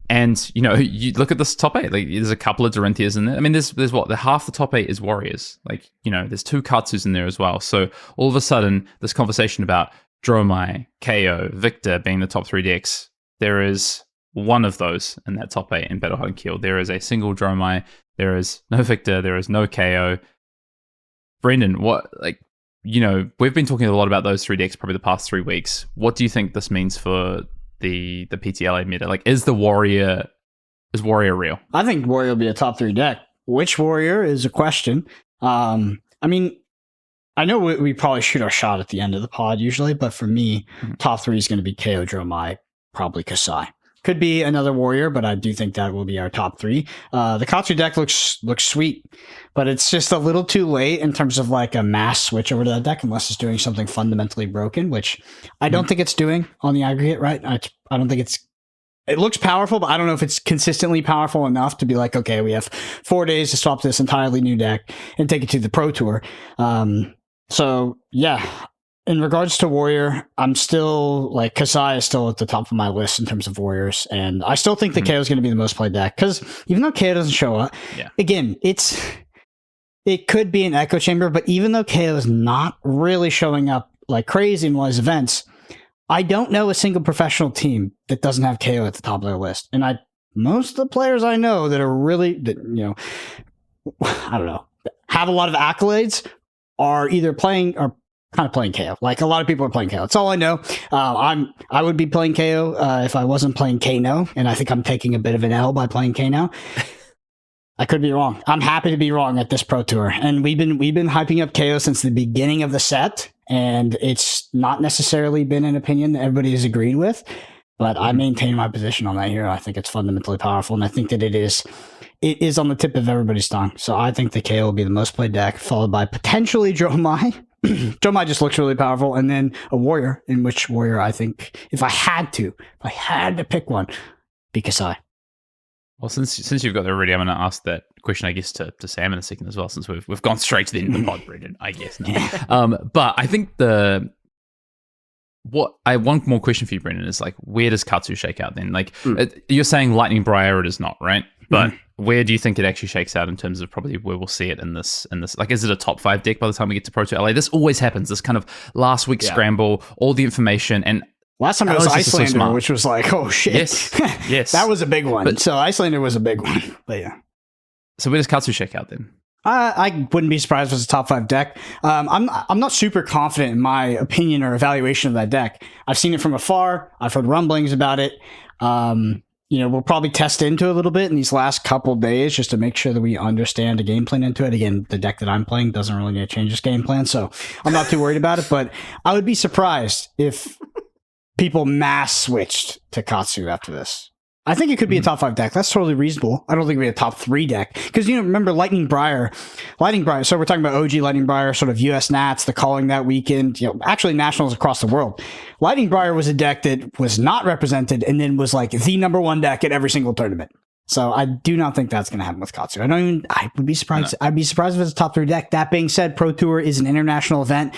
And, you look at this top 8, like there's a couple of Dorinthias in there. I mean, there's what, half the top 8 is Warriors. Like, there's 2 Katsus in there as well. So all of a sudden, this conversation about Dromai, KO, Victor being the top 3 decks, there is one of those in that top 8 in Battle Hardened Keel. There is a single Dromai, there is no Victor, there is no KO. Branden, we've been talking a lot about those 3 decks probably the past 3 weeks. What do you think this means for the PTLA meta? Like, is Warrior real? I think Warrior will be a top 3 deck. Which Warrior is a question. I mean, I know we probably shoot our shot at the end of the pod usually, but for me, top 3 is going to be KO, Dromai, probably Kasai. Could be another Warrior, but I do think that will be our top 3. The Katsu deck looks sweet, but it's just a little too late in terms of like a mass switch over to that deck, unless it's doing something fundamentally broken, which I don't think it's doing on the aggregate, right? I don't think it looks powerful, but I don't know if it's consistently powerful enough to be like, okay, we have 4 days to swap this entirely new deck and take it to the Pro Tour. So yeah. In regards to Warrior, I'm still like, Kasai is still at the top of my list in terms of Warriors, and I still think the KO is going to be the most played deck, because even though KO doesn't show up, again, it could be an echo chamber, but even though KO is not really showing up like crazy in these events, I don't know a single professional team that doesn't have KO at the top of their list, and most of the players I know that are really, I don't know, have a lot of accolades are either playing or kind of playing KO. Like, a lot of people are playing KO. That's all I know. I would be playing KO if I wasn't playing Kano, and I think I'm taking a bit of an L by playing Kano. I could be wrong. I'm happy to be wrong at this Pro Tour, and we've been hyping up KO since the beginning of the set, and it's not necessarily been an opinion that everybody has agreed with, but I maintain my position on that here. I think it's fundamentally powerful, and I think that it is on the tip of everybody's tongue. So I think the KO will be the most played deck, followed by potentially Dromai. Dromai just looks really powerful, and then a Warrior, in which Warrior I think, if I had to pick one, be Kasai. Well, since you've got there already, I'm going to ask that question, I guess, to Sam in a second as well, since we've gone straight to the end of the pod, Branden, I guess. No. But I think one more question for you, Branden, is like, where does Katsu shake out then? Like, you're saying Lightning Briar it is not, right? But where do you think it actually shakes out in terms of probably where we'll see it in this? Like, is it a top 5 deck by the time we get to Pro Tour LA? This always happens. This kind of last week scramble, all the information, and last time it was Icelander, which was like, oh shit. Yes. That was a big one. So Icelander was a big one. But yeah. So where does Katsu shake out then? I wouldn't be surprised if it's a top 5 deck. I'm not super confident in my opinion or evaluation of that deck. I've seen it from afar. I've heard rumblings about it. We'll probably test into it a little bit in these last couple days just to make sure that we understand the game plan into it. Again, the deck that I'm playing doesn't really need to change its game plan, so I'm not too worried about it. But I would be surprised if people mass switched to Katsu after this. I think it could be a top 5 deck. That's totally reasonable. I don't think it'd be a top 3 deck. Because, remember Lightning Briar. So we're talking about OG Lightning Briar, sort of US Nats, the calling that weekend, actually nationals across the world. Lightning Briar was a deck that was not represented and then was like the number 1 deck at every single tournament. So I do not think that's going to happen with Katsu. I would be surprised. No. I'd be surprised if it's a top 3 deck. That being said, Pro Tour is an international event.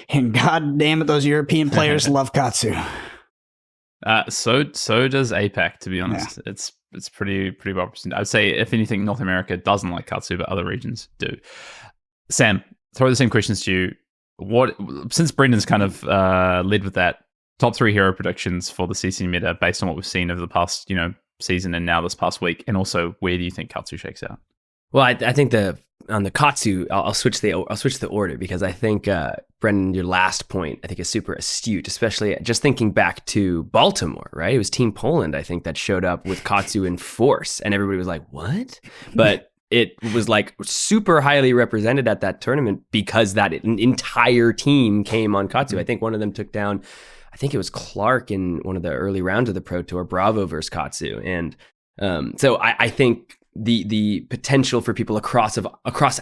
And god damn it, those European players love Katsu. So does APAC, to be honest. Yeah. It's pretty well represented. I'd say, if anything, North America doesn't like Katsu, but other regions do. Sam, throw the same questions to you. Since Brendan's kind of led with that, top 3 hero predictions for the CC meta based on what we've seen over the past season and now this past week, and also where do you think Katsu shakes out? Well, I think on the Katsu, I'll switch the order, because I think Branden, your last point, I think is super astute, especially just thinking back to Baltimore, right? It was Team Poland, I think, that showed up with Katsu in force, and everybody was like, "What?" But it was like super highly represented at that tournament because that entire team came on Katsu. I think one of them took down, I think it was Clark in one of the early rounds of the Pro Tour, Bravo versus Katsu, and so I think the potential for people across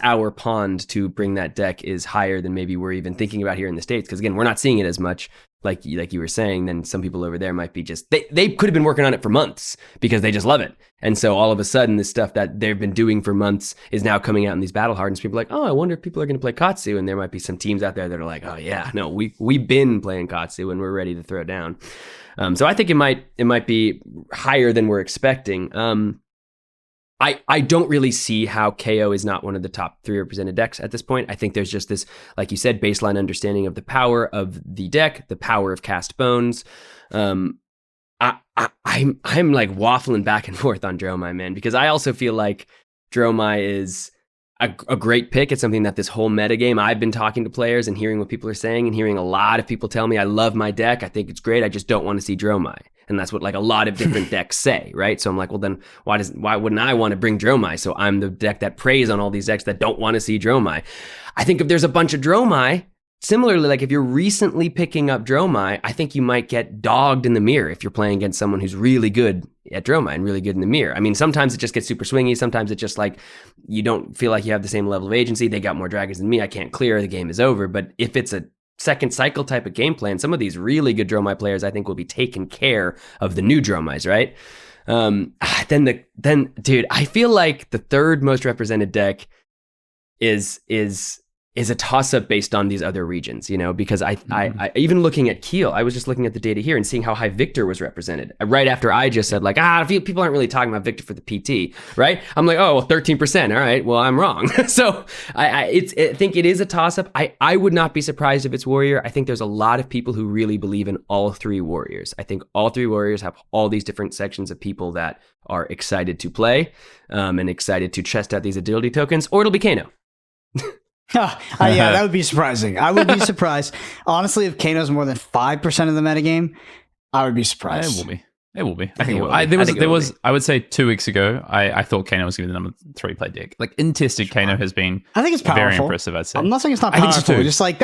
our pond to bring that deck is higher than maybe we're even thinking about here in the States. Because again, we're not seeing it as much, like you were saying. Then some people over there might be just they could have been working on it for months because they just love it. And so all of a sudden, this stuff that they've been doing for months is now coming out in these battle hardens. People are like, oh, I wonder if people are going to play Katsu. And there might be some teams out there that are like, oh yeah, no, we've been playing Katsu and we're ready to throw down. So I think it might be higher than we're expecting. I don't really see how KO is not one of the top 3 represented decks at this point. I think there's just this, like you said, baseline understanding of the power of the deck, the power of cast bones. I'm like waffling back and forth on Dromai, man, because I also feel like Dromai is a great pick. It's something that this whole metagame, I've been talking to players and hearing what people are saying and hearing a lot of people tell me, I love my deck. I think it's great. I just don't want to see Dromai. And that's what like a lot of different decks say, right? So I'm like, well then why wouldn't I want to bring Dromai? So I'm the deck that preys on all these decks that don't want to see Dromai. I think if there's a bunch of Dromai, similarly, like if you're recently picking up Dromai, I think you might get dogged in the mirror if you're playing against someone who's really good at Dromai and really good in the mirror. I mean, sometimes it just gets super swingy. Sometimes it's just like you don't feel like you have the same level of agency. They got more dragons than me. I can't clear. The game is over. But if it's a second cycle type of game plan, some of these really good Dromai players, I think, will be taking care of the new Dromais, right? Then, dude, I feel like the 3rd most represented deck is a toss-up based on these other regions, because I even looking at Kiel, I was just looking at the data here and seeing how high Victor was represented right after I just said like, people aren't really talking about Victor for the PT, right? I'm like, oh, well, 13%. All right, well, I'm wrong. So I think it is a toss-up. I would not be surprised if it's Warrior. I think there's a lot of people who really believe in all 3 Warriors. I think all 3 Warriors have all these different sections of people that are excited to play and excited to chest out these agility tokens, or it'll be Kano. Yeah, that would be surprising. I would be surprised. Honestly, if Kano's more than 5% of the metagame, I would be surprised. It will be. I think it will be. I would say 2 weeks ago, I thought Kano was going to be the number 3 play deck. Like, in tested, Kano has been I think it's powerful. Very impressive, I'd say. I'm not saying it's not powerful. I think so too. Just like,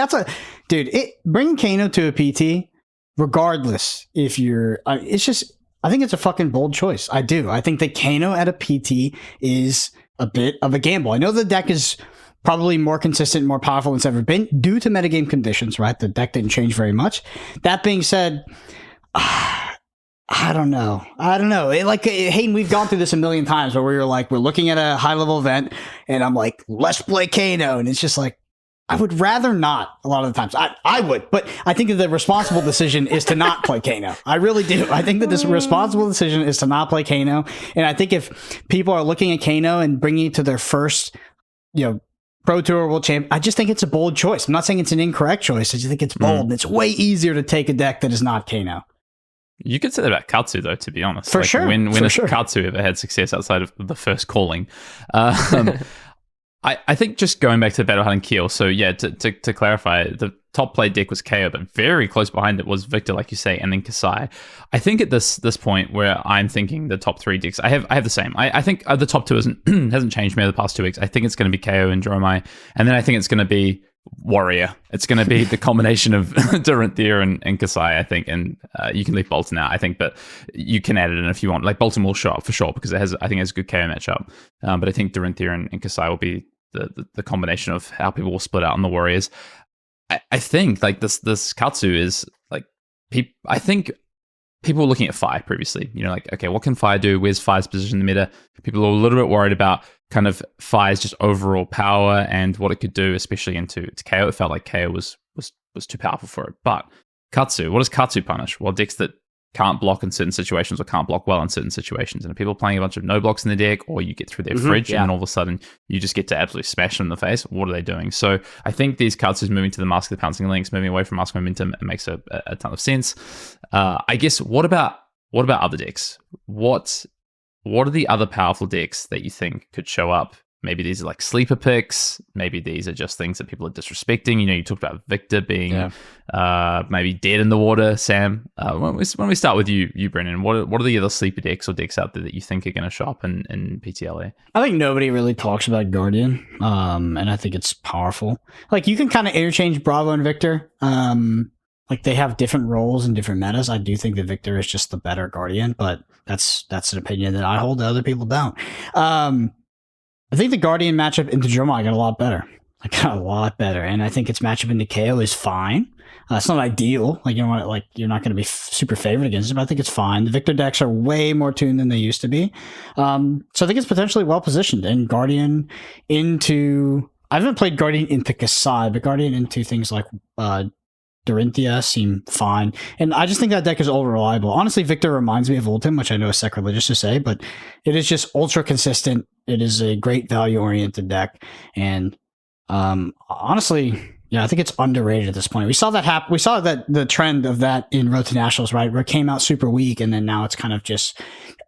bring Kano to a PT, regardless if you're, I think it's a fucking bold choice. I do. I think that Kano at a PT is a bit of a gamble. I know the deck is probably more consistent, more powerful than it's ever been due to metagame conditions, right? The deck didn't change very much. That being said, I I don't know. Hayden, we've gone through this a million times where we're looking at a high level event and I'm like, let's play Kano. And it's just like, I would rather not a lot of the times. I would, but I think that the responsible decision is to not play Kano. I really do. I think that this responsible decision is to not play Kano. And I think if people are looking at Kano and bringing it to their first, Pro Tour World Champ, I just think it's a bold choice. I'm not saying it's an incorrect choice. I just think it's bold. And it's way easier to take a deck that is not Kano. You could say that about Katsu, though, to be honest. For sure. When Katsu ever had success outside of the first calling. I think just going back to Battle Hardened Keel, so yeah, to clarify, the top played deck was KO, but very close behind it was Victor, like you say, and then Kasai. I think at this point where I'm thinking the top 3 decks, I have the same. I think the top 2 hasn't changed me over the past 2 weeks. I think it's going to be KO and Dromai, and then I think it's going to be Warrior. It's going to be the combination of Dorinthia and Kasai, I think, and you can leave Bolton out, I think, but you can add it in if you want. Like Bolton will show up for sure because I think it has a good KO matchup, but I think Dorinthia and Kasai will be the combination of how people will split out on the Warriors. I think like this Katsu is like, I think people were looking at Fire previously, okay, what can Fire do? Where's Fire's position in the meta? People are a little bit worried about kind of Fire's just overall power and what it could do, especially into KO. It felt like KO was too powerful for it. But Katsu, what does Katsu punish? Well, decks that can't block in certain situations or can't block well in certain situations. And if people are playing a bunch of no blocks in the deck, or you get through their fridge and then all of a sudden you just get to absolutely smash them in the face, what are they doing? So I think these Katsus moving to the Mask of the Pouncing Links, moving away from Mask of Momentum, it makes a ton of sense. I guess what about other decks? What are the other powerful decks that you think could show up? Maybe these are like sleeper picks. Maybe these are just things that people are disrespecting. You talked about Victor being maybe dead in the water. Sam, when we start with you, Brendan, what are the other sleeper decks or decks out there that you think are going to show up in PTLA? I think nobody really talks about Guardian, and I think it's powerful. Like you can kind of interchange Bravo and Victor. Like they have different roles and different metas. I do think that Victor is just the better Guardian, but that's an opinion that I hold that other people don't. I think the Guardian matchup into Dromai got a lot better. And I think its matchup into KO is fine. It's not ideal. You're not going to be super favored against it, but I think it's fine. The Victor decks are way more tuned than they used to be. So I think it's potentially well positioned. And Guardian into... I haven't played Guardian into Kasai, but Guardian into things like Dorinthia seem fine. And I just think that deck is ultra reliable. Honestly, Victor reminds me of Ultim, which I know is sacrilegious to say, but it is just ultra consistent. It is a great value-oriented deck. And honestly, I think it's underrated at this point. We saw that happen. We saw that the trend of that in Road to Nationals, right? Where it came out super weak, and then now it's kind of just,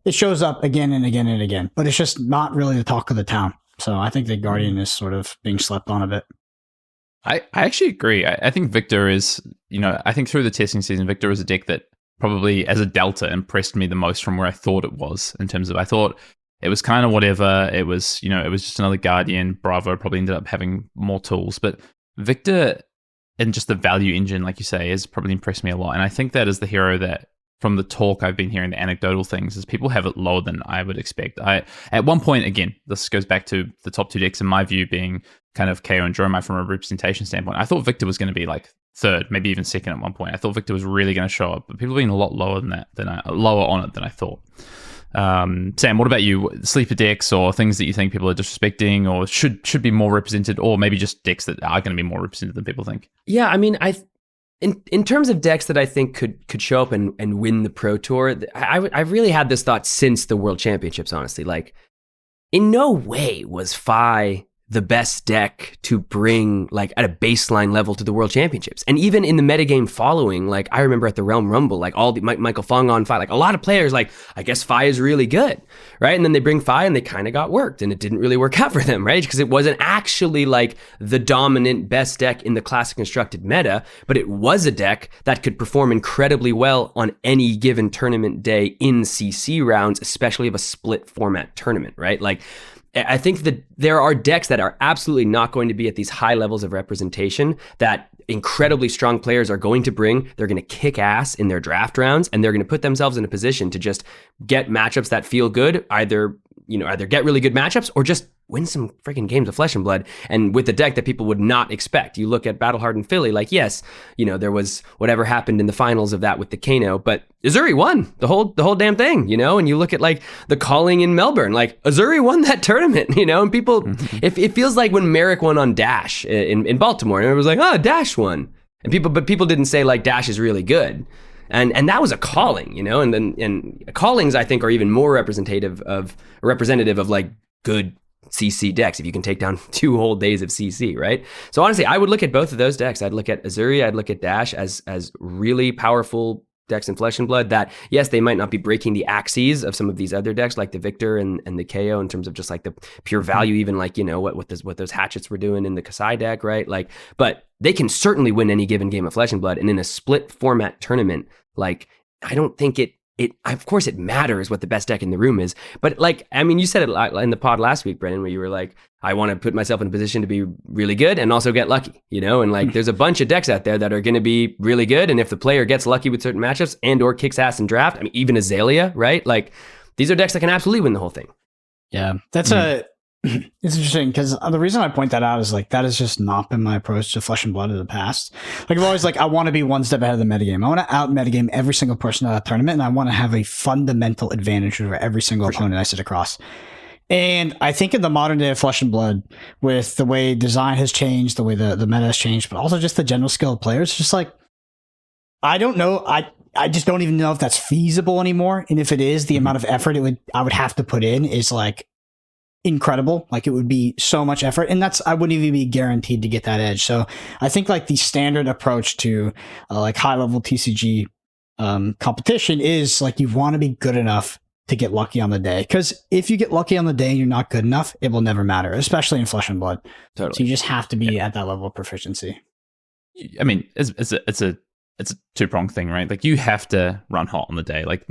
it shows up again and again and again. But it's just not really the talk of the town. So I think the Guardian is sort of being slept on a bit. I actually agree. I think Victor is, I think through the testing season, Victor is a deck that probably as a delta impressed me the most from where I thought it was in terms of, I thought it was kind of whatever. It was, it was just another Guardian. Bravo probably ended up having more tools, but Victor and just the value engine, like you say, has probably impressed me a lot. And I think that is the hero that, from the talk I've been hearing, the anecdotal things, is people have it lower than I would expect. At one point, again, this goes back to the top 2 decks in my view being kind of KO and Dromai from a representation standpoint. I thought Victor was going to be like 3rd, maybe even 2nd at one point. I thought Victor was really going to show up, but people have been a lot lower than that, lower on it than I thought. Sam, what about you? Sleeper decks or things that you think people are disrespecting or should be more represented, or maybe just decks that are going to be more represented than people think? Yeah, I mean, in terms of decks that I think could show up and win the Pro Tour, I've really had this thought since the World Championships, honestly. Like, in no way was Fi the best deck to bring at a baseline level to the World Championships. And even in the metagame following, I remember at the Realm Rumble, all the Michael Fong on Fi, a lot of players I guess Fi is really good, right? And then they bring Fi and they kind of got worked, and it didn't really work out for them, right? Because it wasn't actually the dominant best deck in the classic constructed meta, but it was a deck that could perform incredibly well on any given tournament day in CC rounds, especially of a split format tournament, right? I think that there are decks that are absolutely not going to be at these high levels of representation that incredibly strong players are going to bring. They're going to kick ass in their draft rounds, and they're going to put themselves in a position to just get matchups that feel good, either either get really good matchups or just win some freaking games of Flesh and Blood, and with a deck that people would not expect. You look at Battle Hardened Philly, like, yes, there was whatever happened in the finals of that with the Kano, but Azuri won the whole damn thing, and you look at like the Calling in Melbourne, like Azuri won that tournament, and people, it feels like when Merrick won on Dash in Baltimore, and it was like, oh, Dash won, and people didn't say like Dash is really good. And that was a calling, and callings I think are even more representative of like good CC decks if you can take down 2 whole days of CC, right? So honestly, I would look at both of those decks. I'd look at Azuri, I'd look at Dash as really powerful decks in Flesh and Blood that, yes, they might not be breaking the axes of some of these other decks like the Victor and the KO in terms of just like the pure value, even like, what those hatchets were doing in the Kasai deck, right? Like, but they can certainly win any given game of Flesh and Blood. And in a split format tournament, like, I don't think it of course it matters what the best deck in the room is, but like, I mean, you said it in the pod last week, Branden, where you were like, I want to put myself in a position to be really good and also get lucky, and like there's a bunch of decks out there that are going to be really good, and if the player gets lucky with certain matchups and or kicks ass in draft, I mean, even Azalea, right? Like, these are decks that can absolutely win the whole thing. Yeah, that's it's interesting because the reason I point that out is like that has just not been my approach to Flesh and Blood in the past. Like, I'm always like, I want to be one step ahead of the metagame. I want to out metagame every single person at that tournament, and I want to have a fundamental advantage over every single opponent I sit across. And I think in the modern day of Flesh and Blood, with the way design has changed, the way the meta has changed, but also just the general skill of players, it's just like, I don't know. I just don't even know if that's feasible anymore. And if it is, the amount of effort I would have to put in is like incredible. Like, it would be so much effort, and I wouldn't even be guaranteed to get that edge. So I think like the standard approach to like high level TCG competition is like, you want to be good enough to get lucky on the day, because if you get lucky on the day and you're not good enough, it will never matter, especially in Flesh and Blood. Totally. So you just have to be at that level of proficiency. I mean, it's a 2-pronged thing, right? Like, you have to run hot on the day. Like,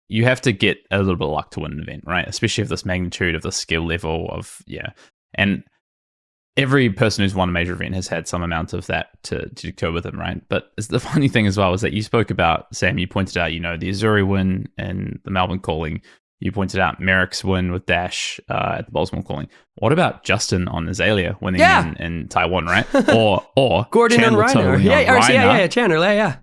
you have to get a little bit of luck to win an event, right? Especially of this magnitude, of the skill level of, and every person who's won a major event has had some amount of that to go with them, right? But the funny thing as well is that you spoke about, Sam, you pointed out, the Azuri win and the Melbourne Calling. You pointed out Merrick's win with Dash at the Baltimore Calling. What about Justin on Azalea winning in Taiwan, right? Or Gordon Chandler and Reiner. Reiner. Chandler, yeah.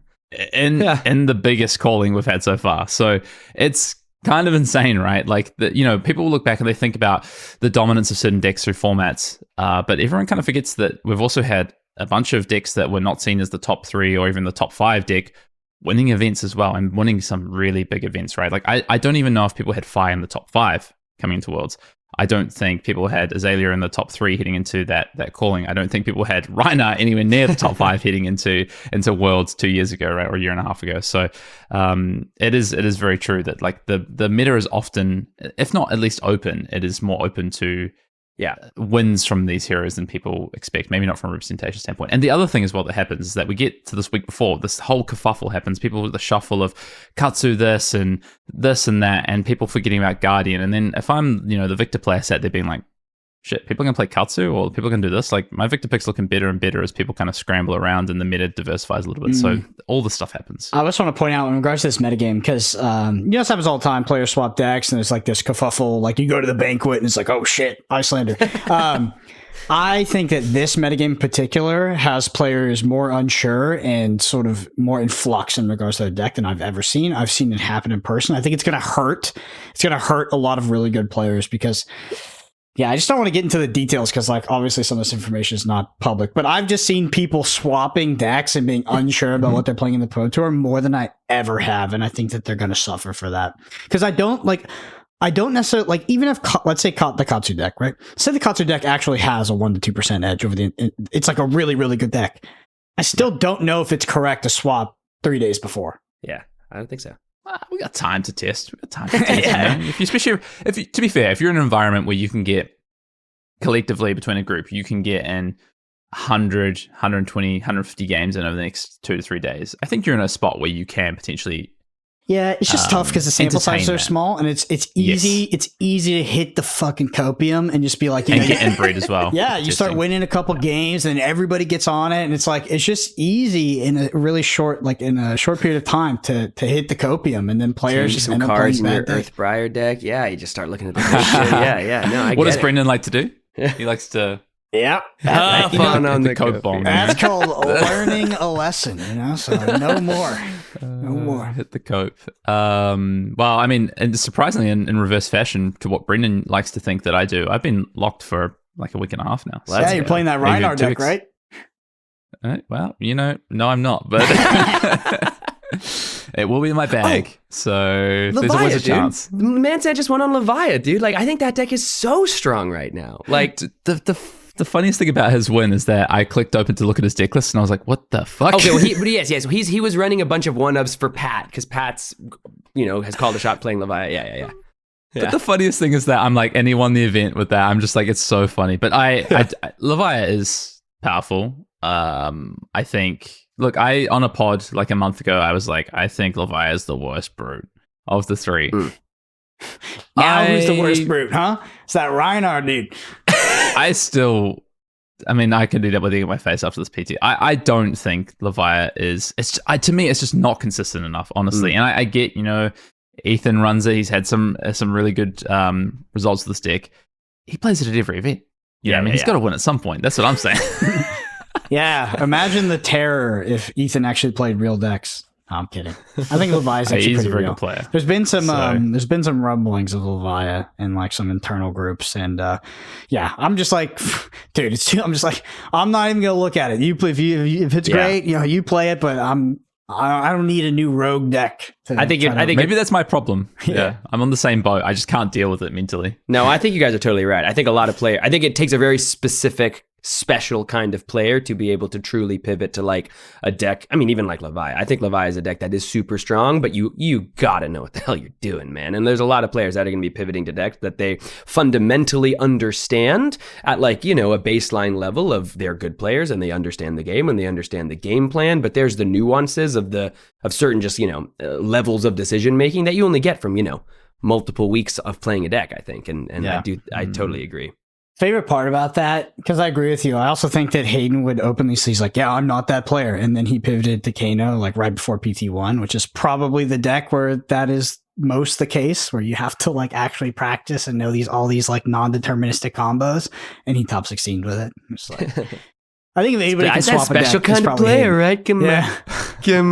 In the biggest calling we've had so far. So it's kind of insane, right? Like, people will look back and they think about the dominance of certain decks through formats, but everyone kind of forgets that we've also had a bunch of decks that were not seen as the top 3 or even the top 5 deck winning events as well, and winning some really big events, right? Like, I don't even know if people had Fire in the top 5 coming into Worlds. I don't think people had Azalea in the top 3 heading into that calling. I don't think people had Reiner anywhere near the top 5 heading into Worlds 2 years ago, right, or a year and a half ago. So it is very true that like the meta is often, if not at least open, it is more open to wins from these heroes than people expect. Maybe not from a representation standpoint. And the other thing as well that happens is that we get to this week before, this whole kerfuffle happens. People with the shuffle of Katsu this and that, and people forgetting about Guardian. And then if I'm, the Victor player set, they're being like, shit, people are going to play Katsu, or people are going to do this. Like, my Victor pick's looking better and better as people kind of scramble around and the meta diversifies a little bit. So all the stuff happens. I just want to point out in regards to this metagame, because this happens all the time. Players swap decks and there's like this kerfuffle. Like, you go to the banquet and it's like, oh shit, Icelander. I think that this metagame in particular has players more unsure and sort of more in flux in regards to their deck than I've ever seen. I've seen it happen in person. I think it's going to hurt. It's going to hurt a lot of really good players because... Yeah, I just don't want to get into the details because, like, obviously some of this information is not public. But I've just seen people swapping decks and being unsure about what they're playing in the Pro Tour more than I ever have. And I think that they're going to suffer for that. Because I don't necessarily, like, even if, let's say the Katsu deck, right? Say the Katsu deck actually has a 1% to 2% edge over it's like a really, really good deck. I still don't know if it's correct to swap 3 days before. Yeah, I don't think so. We got time to test. To be fair, if you're in an environment where you can get collectively between a group, you can get in 100, 120, 150 games in over the next 2 to 3 days. I think you're in a spot where you can potentially Yeah, it's just tough because the sample size is so small, and it's easy. It's easy to hit the fucking copium and just be like, and get inbreed as well. Yeah, you start winning a couple games, and everybody gets on it, and it's like it's just easy in a really short, in a short period of time to hit the copium, and then players just end up cards playing in your bad Earthbriar deck. Yeah, you just start looking at the ratio. Yeah. No, what does Branden like to do? He likes to. Yeah, fun on the code bomb. That's called learning a lesson, so no more. No more. Hit the cope. Well, I mean, and surprisingly, in reverse fashion to what Branden likes to think that I do, I've been locked for like a week and a half now. So you're playing that Reinhardt deck, right? Well, no, I'm not, but it will be in my bag. So there's always a chance. Mansan just went on Levia, dude. Like, I think that deck is so strong right now. Like, the funniest thing about his win is that I clicked open to look at his deck list and I was like, what the fuck? Okay, well, So he was running a bunch of 1-ups for Pat because Pat's, has called a shot playing Levia. Yeah. But the funniest thing is that I'm like, and he won the event with that. I'm just like, it's so funny. But Levia is powerful. I think, on a pod like a month ago, I was like, I think Levia is the worst brute of the three. Now who's the worst brute, huh? It's that Reinhardt dude. I can do that with my face after this PT. I don't think Levia is. To me, it's just not consistent enough, honestly. And I get, Ethan runs it. He's had some really good results with this deck. He plays it at every event. He's got to win at some point. That's what I'm saying. Yeah, imagine the terror if Ethan actually played real decks. No, I'm kidding. I think Levia is actually he's pretty a very real. good player. There's been some rumblings of Levia in some internal groups, and I'm just like, dude, I'm just like, I'm not even gonna look at it. You play if it's great, you play it, but I don't need a new rogue deck. I think maybe that's my problem. Yeah, I'm on the same boat. I just can't deal with it mentally. No, I think you guys are totally right. I think a lot of I think it takes a very specific, special kind of player to be able to truly pivot to like a deck. I mean, even like Levia. I think Levia is a deck that is super strong, but you gotta know what the hell you're doing, man. And there's a lot of players that are gonna be pivoting to decks that they fundamentally understand at a baseline level of they're good players and they understand the game and they understand the game plan. But there's the nuances of certain just levels of decision making that you only get from multiple weeks of playing a deck. I think, and I totally agree. Favorite part about that, because I agree with you, I also think that Hayden would openly say, he's like, yeah, I'm not that player. And then he pivoted to Kano right before PT1, which is probably the deck where that is most the case, where you have to actually practice and know all these non-deterministic combos. And he top 16 with it. It's like, I think if anybody can swap a deck, special kind of player, Hayden.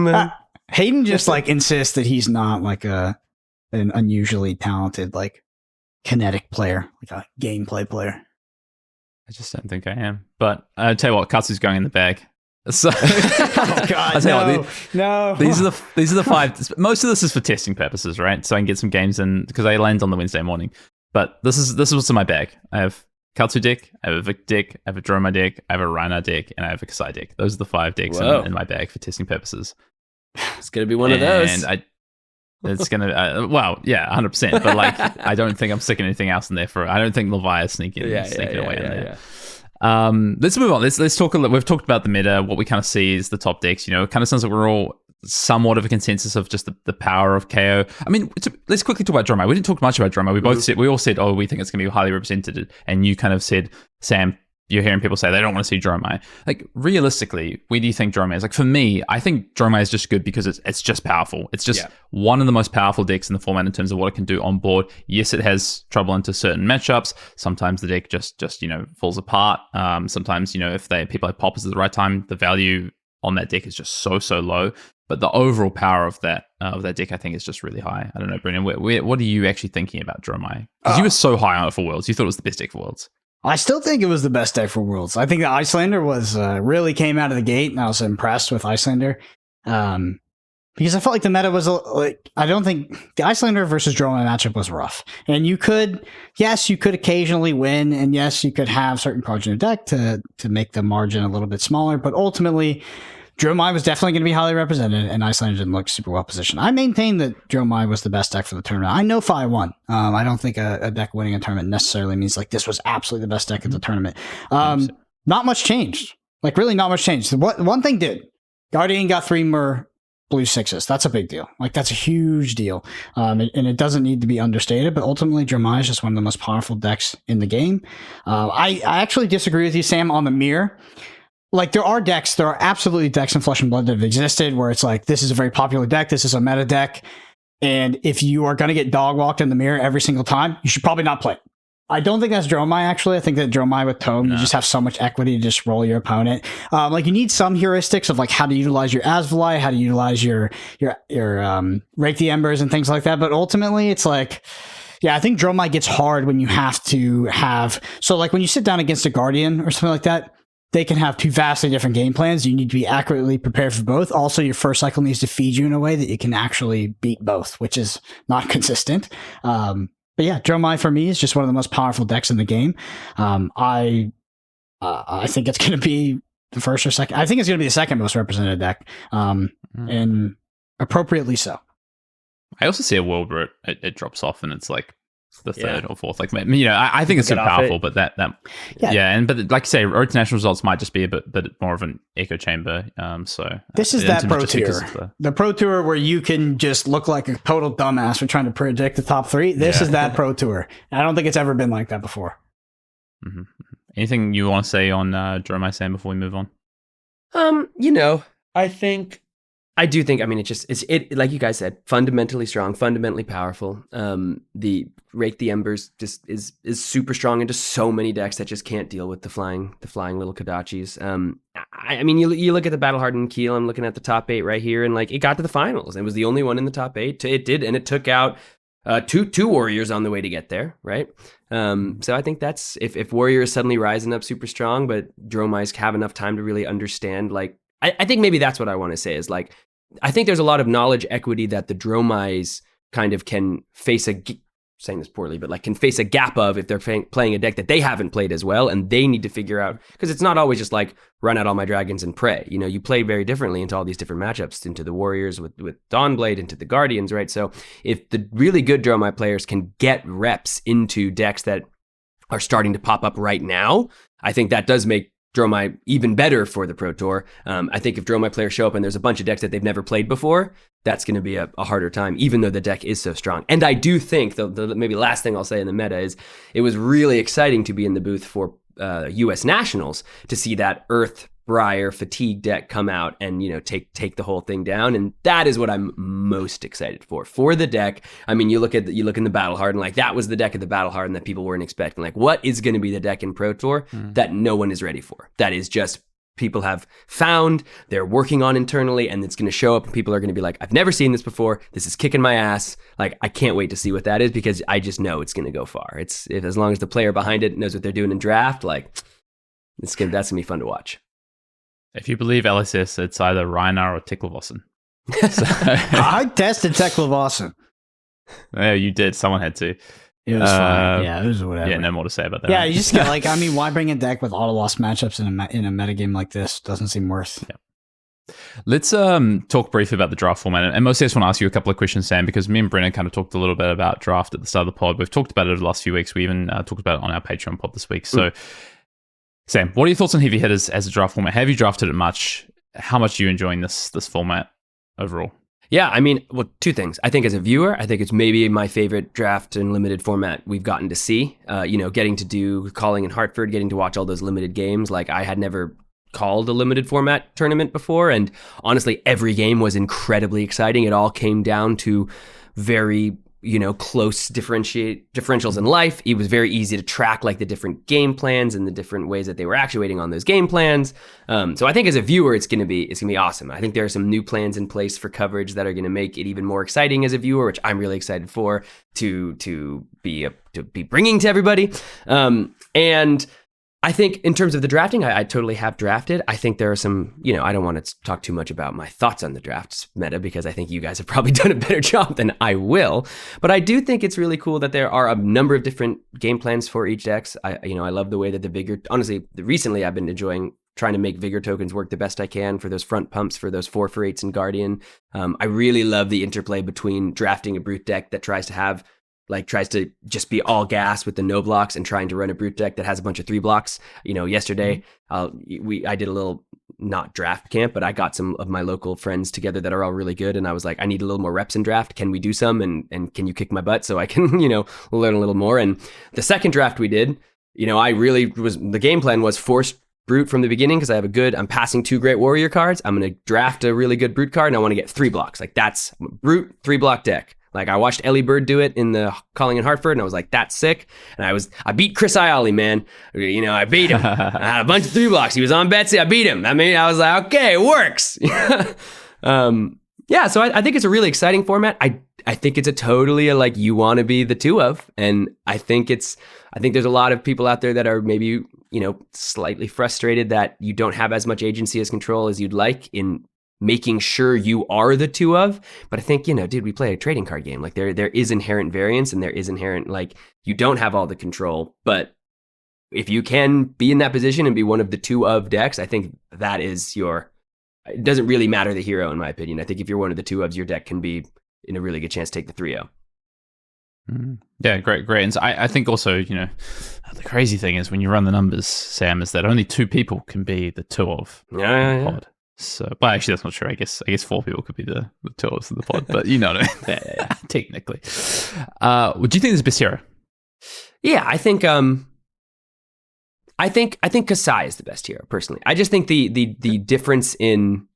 Right? Hayden just insists that he's not an unusually talented kinetic player, a gameplay player. I just don't think I am. But I'll tell you what, Katsu's going in the bag. So oh God, no. These are the 5. Most of this is for testing purposes, right? So I can get some games in because I land on the Wednesday morning. But this is what's in my bag. I have Katsu deck, I have a Vic deck, I have a Droma deck, I have a Reinhardt deck, and I have a Kasai deck. Those are the 5 decks in my bag for testing purposes. It's gonna be one of those. It's gonna 100%. But I don't think I'm sticking anything else in there I don't think Levia is sneaking away in there. Let's move on. Let's talk a little. We've talked about the meta. What we kind of see is the top decks. It kind of sounds like we're all somewhat of a consensus of just the power of KO. I mean, let's quickly talk about Droma. We didn't talk much about Droma. We all said, we think it's going to be highly represented, and you kind of said, Sam, you're hearing people say they don't want to see Droma. Realistically, where do you think Droma is? For me, I think Droma is just good because it's just powerful. It's just one of the most powerful decks in the format in terms of what it can do on board. Yes, it has trouble into certain matchups. Sometimes the deck just falls apart. Sometimes, if people have poppers at the right time, the value on that deck is just so low. But the overall power of that deck, I think, is just really high. I don't know, Brendan, what are you actually thinking about Droma? Because you were so high on it for Worlds. You thought it was the best deck for Worlds. I still think it was the best deck for Worlds. I think the Icelander was really came out of the gate, and I was impressed with Icelander. Because I felt like the meta was I don't think the Icelander versus Droma matchup was rough. And you could occasionally win, and yes, you could have certain cards in your deck to make the margin a little bit smaller, but ultimately Dromai was definitely going to be highly represented, and Icelander didn't look super well positioned. I maintain that Dromai was the best deck for the tournament. I know Phi won. I don't think a deck winning a tournament necessarily means this was absolutely the best deck of the tournament. Not much changed. Really not much changed. One thing did. Guardian got 3 more blue 6s. That's a big deal. Like, that's a huge deal. And it doesn't need to be understated, but ultimately Dromai is just one of the most powerful decks in the game. I actually disagree with you, Sam, on the mirror. Like, there are absolutely decks in Flesh and Blood that have existed where it's like, this is a very popular deck, this is a meta deck, and if you are going to get dog walked in the mirror every single time, you should probably not play it. I don't think that's Dromai, actually. I think that Dromai with Tome, you just have so much equity to just roll your opponent. Like, you need some heuristics of like how to utilize your Asvali, how to utilize your Rake the Embers and things like that. But ultimately, it's like, yeah, I think Dromai gets hard when you have to have, so like when you sit down against a Guardian or something like that, they can have two vastly different game plans. You need to be accurately prepared for both. Also, your first cycle needs to feed you in a way that you can actually beat both, which is not consistent. But yeah, Dromai for me is just one of the most powerful decks in the game. I think it's going to be the first or second. I think it's going to be the second most represented deck, and appropriately so. I also see a world where it drops off and it's like the third or fourth. Like, you know, I think it's super powerful, but that but like you say, Road to National results might just be a bit more of an echo chamber. So this is that pro tier, the pro tour where you can just look like a total dumbass for trying to predict the top three. This is that pro tour. I don't think it's ever been like that before. Mm-hmm. Anything you want to say on Dromai, Sam, before we move on? You know, I do think, I mean, it's like you guys said, fundamentally strong, fundamentally powerful. The Rake the Embers just is super strong into so many decks that just can't deal with the flying little Kodachis. I mean, you look at the Battle Hardened Keel, I'm looking at the top 8 right here, and like, it got to the finals. It was the only one in the top 8. It did, and it took out two Warriors on the way to get there, right? So I think that's, if Warrior is suddenly rising up super strong, but Dromai's have enough time to really understand, like, I think maybe that's what I want to say is like, I think there's a lot of knowledge equity that the Dromais kind of can face saying this poorly, but like can face a gap of if they're playing a deck that they haven't played as well, and they need to figure out, because it's not always just like run out all my dragons and pray. You know, you play very differently into all these different matchups, into the Warriors with Dawnblade, into the Guardians, right? So if the really good Dromai players can get reps into decks that are starting to pop up right now, I think that does make Dromai even better for the Pro Tour. I think if Dromai players show up and there's a bunch of decks that they've never played before, that's going to be a harder time, even though the deck is so strong. And I do think, the maybe last thing I'll say in the meta is, it was really exciting to be in the booth for U.S. Nationals to see that Earth Briar Fatigue deck come out and, you know, take the whole thing down. And that is what I'm most excited for the deck. I mean, you look in the Battle Hardened, like that was the deck of the Battle Hardened that people weren't expecting. Like, what is going to be the deck in Pro Tour that no one is ready for? That is just people have found, they're working on internally, and it's going to show up and people are going to be like, I've never seen this before. This is kicking my ass. Like, I can't wait to see what that is, because I just know it's going to go far. As long as the player behind it knows what they're doing in draft, like that's going to be fun to watch. If you believe LSS, it's either Reinar or Ticklevossen. So, I tested Ticklevossen. Yeah, you did. Someone had to. It was fine. Yeah, it was whatever. Yeah, no more to say about that. Yeah, you just get like, I mean, why bring a deck with auto loss matchups in a metagame like this? Doesn't seem worth. Yeah. Let's talk briefly about the draft format. And mostly I just want to ask you a couple of questions, Sam, because me and Brennan kind of talked a little bit about draft at the start of the pod. We've talked about it over the last few weeks. We even talked about it on our Patreon pod this week. So, Sam, what are your thoughts on heavy hitters as a draft format? Have you drafted it much? How much are you enjoying this format overall? Yeah, I mean, well, two things. I think as a viewer, I think it's maybe my favorite draft and limited format we've gotten to see. Getting to do calling in Hartford, getting to watch all those limited games. Like, I had never called a limited format tournament before, and honestly, every game was incredibly exciting. It all came down to very close differentials in life. It was very easy to track like the different game plans and the different ways that they were actuating on those game plans. So I think as a viewer, it's gonna be awesome. I think there are some new plans in place for coverage that are gonna make it even more exciting as a viewer, which I'm really excited for to be bringing to everybody. And I think in terms of the drafting, I totally have drafted. I think there are some, I don't want to talk too much about my thoughts on the drafts meta, because I think you guys have probably done a better job than I will. But I do think it's really cool that there are a number of different game plans for each decks. I love the way that the Vigor, honestly, recently I've been enjoying trying to make Vigor tokens work the best I can for those front pumps, for those 4/8s in Guardian. I really love the interplay between drafting a Brute deck that tries to just be all gas with the no blocks and trying to run a Brute deck that has a bunch of 3 blocks. Yesterday I did a little not draft camp, but I got some of my local friends together that are all really good. And I was like, I need a little more reps in draft. Can we do some? And can you kick my butt so I can, learn a little more? And the second draft we did, the game plan was force brute from the beginning because I'm passing 2 great warrior cards. I'm going to draft a really good brute card and I want to get 3 blocks. Like that's brute 3 block deck. Like I watched Ellie Bird do it in the Calling in Hartford and I was like, that's sick. And I beat Chris Iali, man. I beat him. I had a bunch of 3 blocks. He was on Betsy. I beat him. I mean, I was like, okay, it works. So I think it's a really exciting format. I think it's a totally you want to be the 2 of. And I think there's a lot of people out there that are maybe, slightly frustrated that you don't have as much agency as control as you'd like in making sure you are the 2 of. But I think, dude, we play a trading card game. Like there is inherent variance and there is inherent, you don't have all the control. But if you can be in that position and be one of the 2 of decks, I think that is it doesn't really matter the hero, in my opinion. I think if you're one of the 2 ofs, your deck can be in a really good chance to take the 3-0. Yeah, great. And so I think also, the crazy thing is when you run the numbers, Sam, is that only 2 people can be the 2 of the pod. So, but actually, that's not true. I guess 4 people could be the 2 ofs in the pod. But what I mean? Yeah, technically. What do you think is the best hero? Yeah, I think Kasai is the best hero personally. I just think the difference in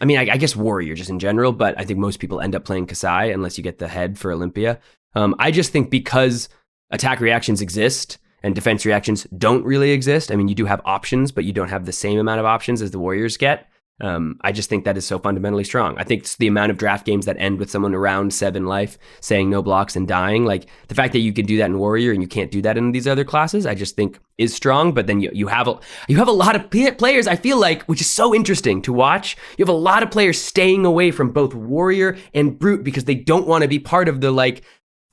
I guess warrior just in general, but I think most people end up playing Kasai unless you get the head for Olympia. I just think because attack reactions exist and defense reactions don't really exist. I mean, you do have options, but you don't have the same amount of options as the warriors get. I just think that is so fundamentally strong. I think it's the amount of draft games that end with someone around 7 life saying no blocks and dying. Like the fact that you can do that in warrior and you can't do that in these other classes, I just think is strong. But then you have a lot of players, I feel like, which is so interesting to watch. You have a lot of players staying away from both warrior and brute because they don't want to be part of the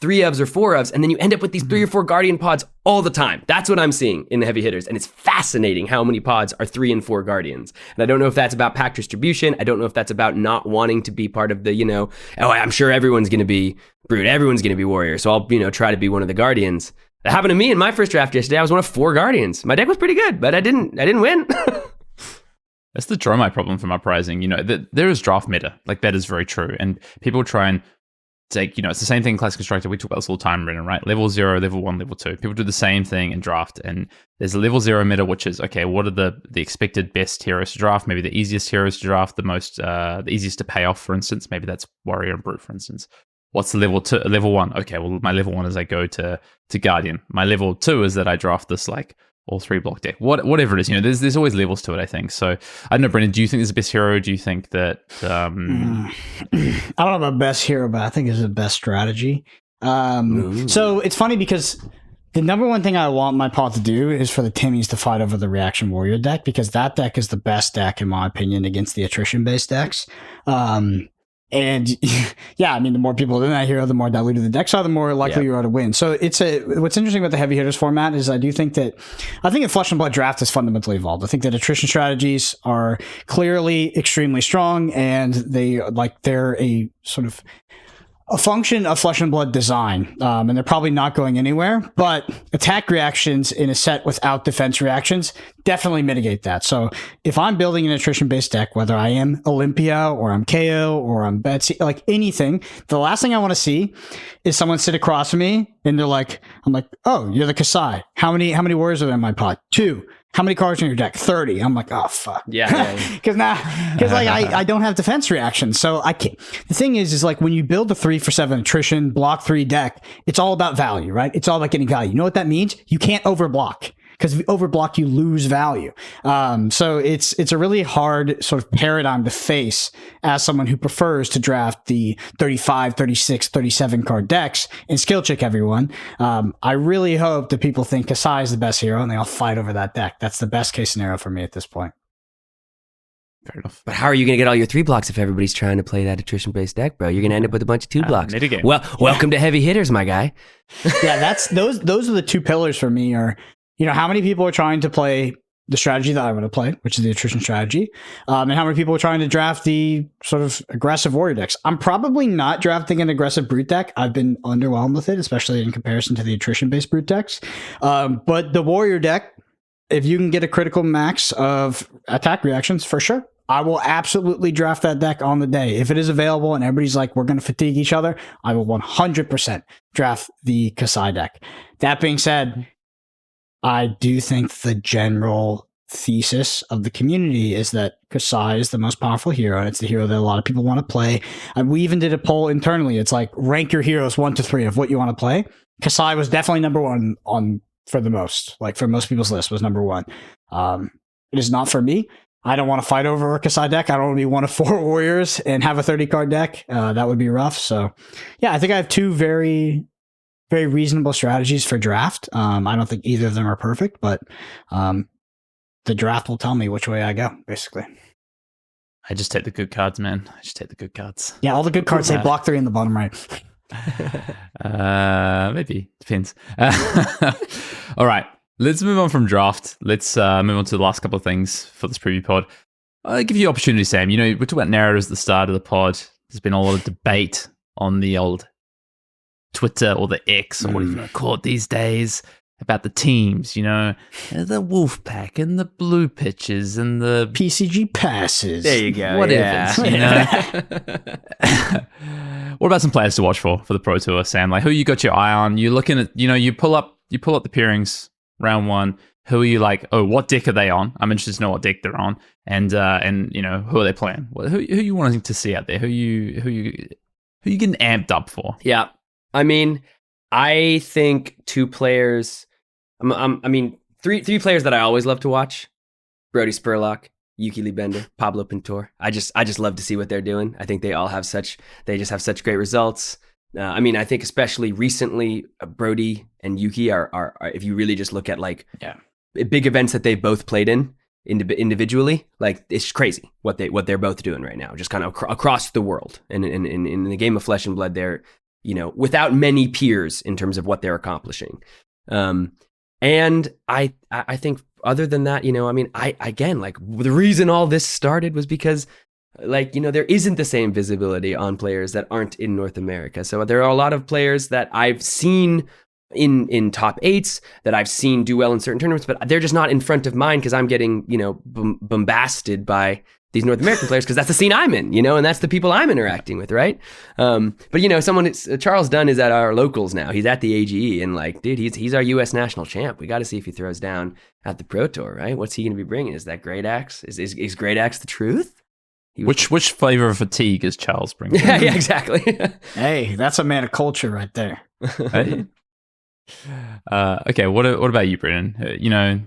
3 ofs or 4 ofs, and then you end up with these 3 or 4 guardian pods all the time. That's what I'm seeing in the heavy hitters, and it's fascinating how many pods are 3 and 4 guardians. And I don't know if that's about pack distribution. I don't know if that's about not wanting to be part of the, I'm sure everyone's going to be brute, everyone's going to be warrior, so I'll, try to be one of the guardians. That happened to me in my first draft yesterday. I was one of 4 guardians. My deck was pretty good, but I didn't win. That's the Dromai problem from Uprising. There is draft meta. That is very true, and people try and take, it's the same thing in Classic Constructor. We talk about this all the time, Branden, right? Level 0, level 1, level 2. People do the same thing in draft. And there's a level 0 meta, which is, okay, what are the expected best heroes to draft? Maybe the easiest heroes to draft, the easiest to pay off, for instance. Maybe that's Warrior and Brute, for instance. What's the level 1? Okay, well, my level 1 is I go to Guardian. My level 2 is that I draft this, all 3 block deck, whatever it is, there's always levels to it, I think. So I don't know, Branden, do you think this is the best hero? Do you think that I don't know about best hero, but I think it's the best strategy. So it's funny because the number one thing I want my pod to do is for the Timmies to fight over the reaction warrior deck, because that deck is the best deck in my opinion against the attrition based decks. And yeah, the more people in that hero, the more diluted the decks are, the more likely you are to win. So what's interesting about the heavy hitters format is I think that Flesh and Blood draft is fundamentally evolved. I think that attrition strategies are clearly extremely strong, and they're a sort of a function of Flesh and Blood design, and they're probably not going anywhere, but attack reactions in a set without defense reactions definitely mitigate that. So if I'm building an attrition-based deck, whether I am Olympia or I'm KO or I'm Betsy, anything, the last thing I want to see is someone sit across from me and I'm like, oh, you're the Kasai. How many warriors are there in my pod? 2. How many cards in your deck? 30. I'm like, oh, fuck. Yeah. Because I don't have defense reactions. So I can't. The thing is when you build a 3-for-7 attrition block 3 deck, it's all about value, right? It's all about getting value. You know what that means? You can't overblock. Because if you overblock, you lose value. So it's a really hard sort of paradigm to face as someone who prefers to draft the 35, 36, 37 card decks and skill check everyone. I really hope that people think Kasai is the best hero and they all fight over that deck. That's the best case scenario for me at this point. Fair enough. But how are you going to get all your 3 blocks if everybody's trying to play that attrition-based deck, bro? You're going to end up with a bunch of 2 blocks. Mitigate. Well, welcome to heavy hitters, my guy. Yeah, those are the 2 pillars for me are, how many people are trying to play the strategy that I want to play, which is the attrition strategy, and how many people are trying to draft the sort of aggressive warrior decks. I'm probably not drafting an aggressive brute deck. I've been underwhelmed with it, especially in comparison to the attrition-based brute decks. But the warrior deck, if you can get a critical max of attack reactions, for sure, I will absolutely draft that deck on the day. If it is available and everybody's like, we're going to fatigue each other, I will 100% draft the Kasai deck. That being said, I do think the general thesis of the community is that Kasai is the most powerful hero, and it's the hero that a lot of people want to play. And we even did a poll internally. It's like, rank your heroes 1 to 3 of what you want to play. Kasai was definitely number one for the most, like for most people's list was number one. It is not for me. I don't want to fight over a Kasai deck. I don't want to be one of 4 warriors and have a 30 card deck. That would be rough. So yeah, I think I have 2 very, very reasonable strategies for draft. I don't think either of them are perfect, but the draft will tell me which way I go, basically. I just take the good cards, man. I just take the good cards. Yeah, all the good cards say block 3 in the bottom right. Maybe. Depends. All right. Let's move on from draft. Let's move on to the last couple of things for this preview pod. I'll give you the opportunity, Sam. You know, we're talking about narratives at the start of the pod. There's been a lot of debate on the old Twitter or the X or whatever you want to call it these days about the teams, you know, the wolf pack and the blue pitches and the PCG passes. There you go. Whatever. You know? What about some players to watch for the Pro Tour, Sam? Like, who you got your eye on? You're looking at, you know, you pull up the pairings round 1. Who are you like? Oh, what deck are they on? I'm interested to know what deck they're on, and you know, who are they playing? Who you wanting to see out there? Who you getting amped up for? Yeah, I mean, I think 2 players. I mean, three players that I always love to watch: Brody Spurlock, Yuki Lee Bender, Pablo Pintor. I just love to see what they're doing. I think they just have such great results. I mean, I think especially recently, Brody and Yuki are if you really just look at like big events that they've both played in individually, like it's crazy what they're both doing right now, just kind of across the world. And in the game of Flesh and Blood, they're, you know, without many peers in terms of what they're accomplishing. And I think other than that, you know, I mean, again, like the reason all this started was because, like, you know, there isn't the same visibility on players that aren't in North America. So there are a lot of players that I've seen in top 8s that I've seen do well in certain tournaments, but they're just not in front of mine because I'm getting, you know, bombasted by these North American players because that's the scene I'm in, you know, and that's the people I'm interacting with, right? But, you know, Charles Dunn is at our locals now. He's at the AGE, and like, dude, he's our U.S. national champ. We got to see if he throws down at the Pro Tour, right? What's he going to be bringing? Is that Great Axe? Is Great Axe the truth? Which flavor of fatigue is Charles bringing? Yeah, exactly. Hey, that's a man of culture right there. Hey. Okay, what about you, Branden? You know,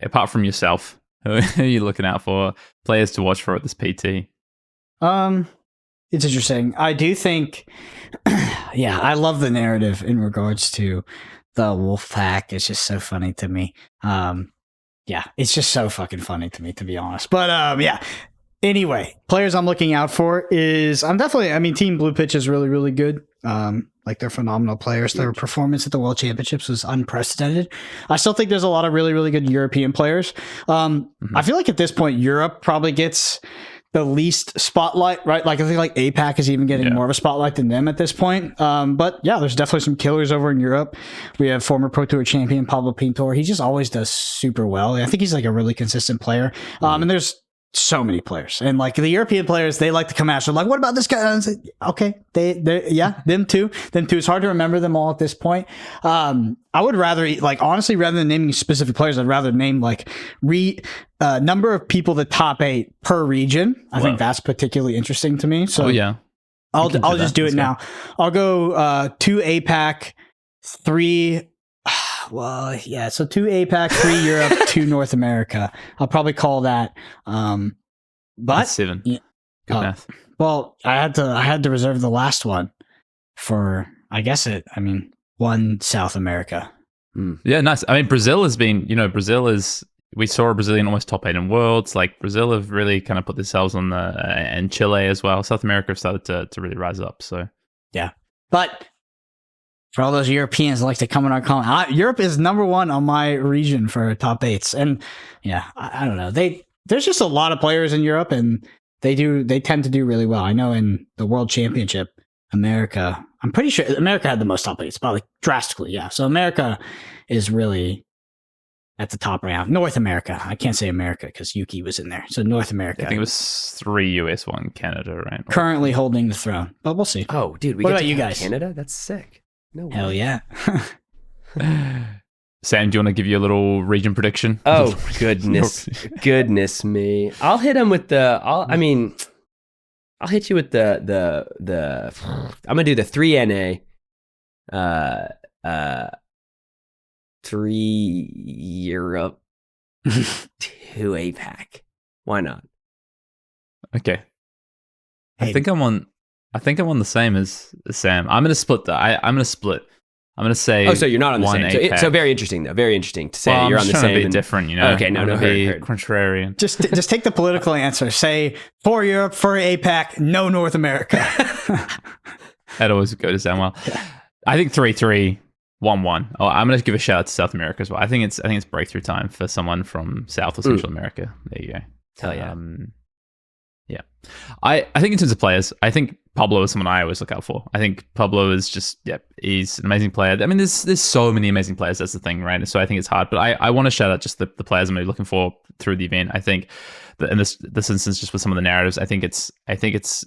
apart from yourself, who are you looking out for? Players to watch for at this PT? It's interesting. I do think, yeah, I love the narrative in regards to the wolf pack. It's just so funny to me. Yeah, it's just so fucking funny to me, to be honest. But yeah. Anyway, players I'm looking out for is Team Blue Pitch is really, really good. Like they're phenomenal players. Their performance at the World Championships was unprecedented. I still think there's a lot of really, really good European players. I feel like at this point, Europe probably gets the least spotlight, right? Like I think like APAC is even getting more of a spotlight than them at this point. But yeah, there's definitely some killers over in Europe. We have former Pro Tour champion Pablo Pintor. He just always does super well. I think he's like a really consistent player. And there's so many players, and like the European players, they like to come after, like, what about this guy? And I was like, okay, them too. It's hard to remember them all at this point. I would rather, like, honestly, rather than naming specific players, I'd rather name like number of people the top 8 per region. I think that's particularly interesting to me. So I'll just do it now. I'll go 2 APAC, 3. Well, yeah. So 2 APAC, 3 Europe, 2 North America. I'll probably call that. But that's 7. Yeah, good math. Well, I had to reserve the last one for, one South America. Yeah, nice. I mean, Brazil has been, we saw a Brazilian almost top 8 in Worlds. Like Brazil have really kind of put themselves on and Chile as well. South America have started to really rise up. So yeah, but for all those Europeans that like to come in our comment, Europe is number 1 on my region for top 8s. And yeah, I don't know. There's just a lot of players in Europe, and they tend to do really well. I know in the World Championship, America, I'm pretty sure America had the most top 8s, probably drastically. Yeah. So America is really at the top right now. North America. I can't say America because Yuki was in there. So North America. I think it was 3 US, 1 Canada, right? Currently holding the throne, but we'll see. Oh, dude, What about you guys? Canada? That's sick. No Hell way. yeah. Sam, do you want to give you a little region prediction? Oh, goodness me. I'll hit him with I'll hit you with the I'm going to do the 3 NA, 3 Europe, 2 APAC. Why not? Okay. I think I'm on the same as Sam. I'm going to split that. I'm going to split. I'm going to say. Oh, so you're not on the same. APAC. So very interesting, though. Very interesting to say Well, you're I'm on the just trying same. to be different, you know. Okay, no, be heard. contrarian. Just take the political answer. Say 4 Europe, 4 APAC, no North America. That always go to Sam well. I think 3-3, 1-1. Oh, I'm going to give a shout out to South America as well. I think it's breakthrough time for someone from South or Central America. There you go. Hell yeah. Yeah. I think in terms of players, I think Pablo is someone I always look out for. I think Pablo is just, he's an amazing player. I mean, there's so many amazing players. That's the thing, right? So I think it's hard. But I want to shout out just the players I'm really looking for through the event. I think that in this instance, just with some of the narratives, I think it's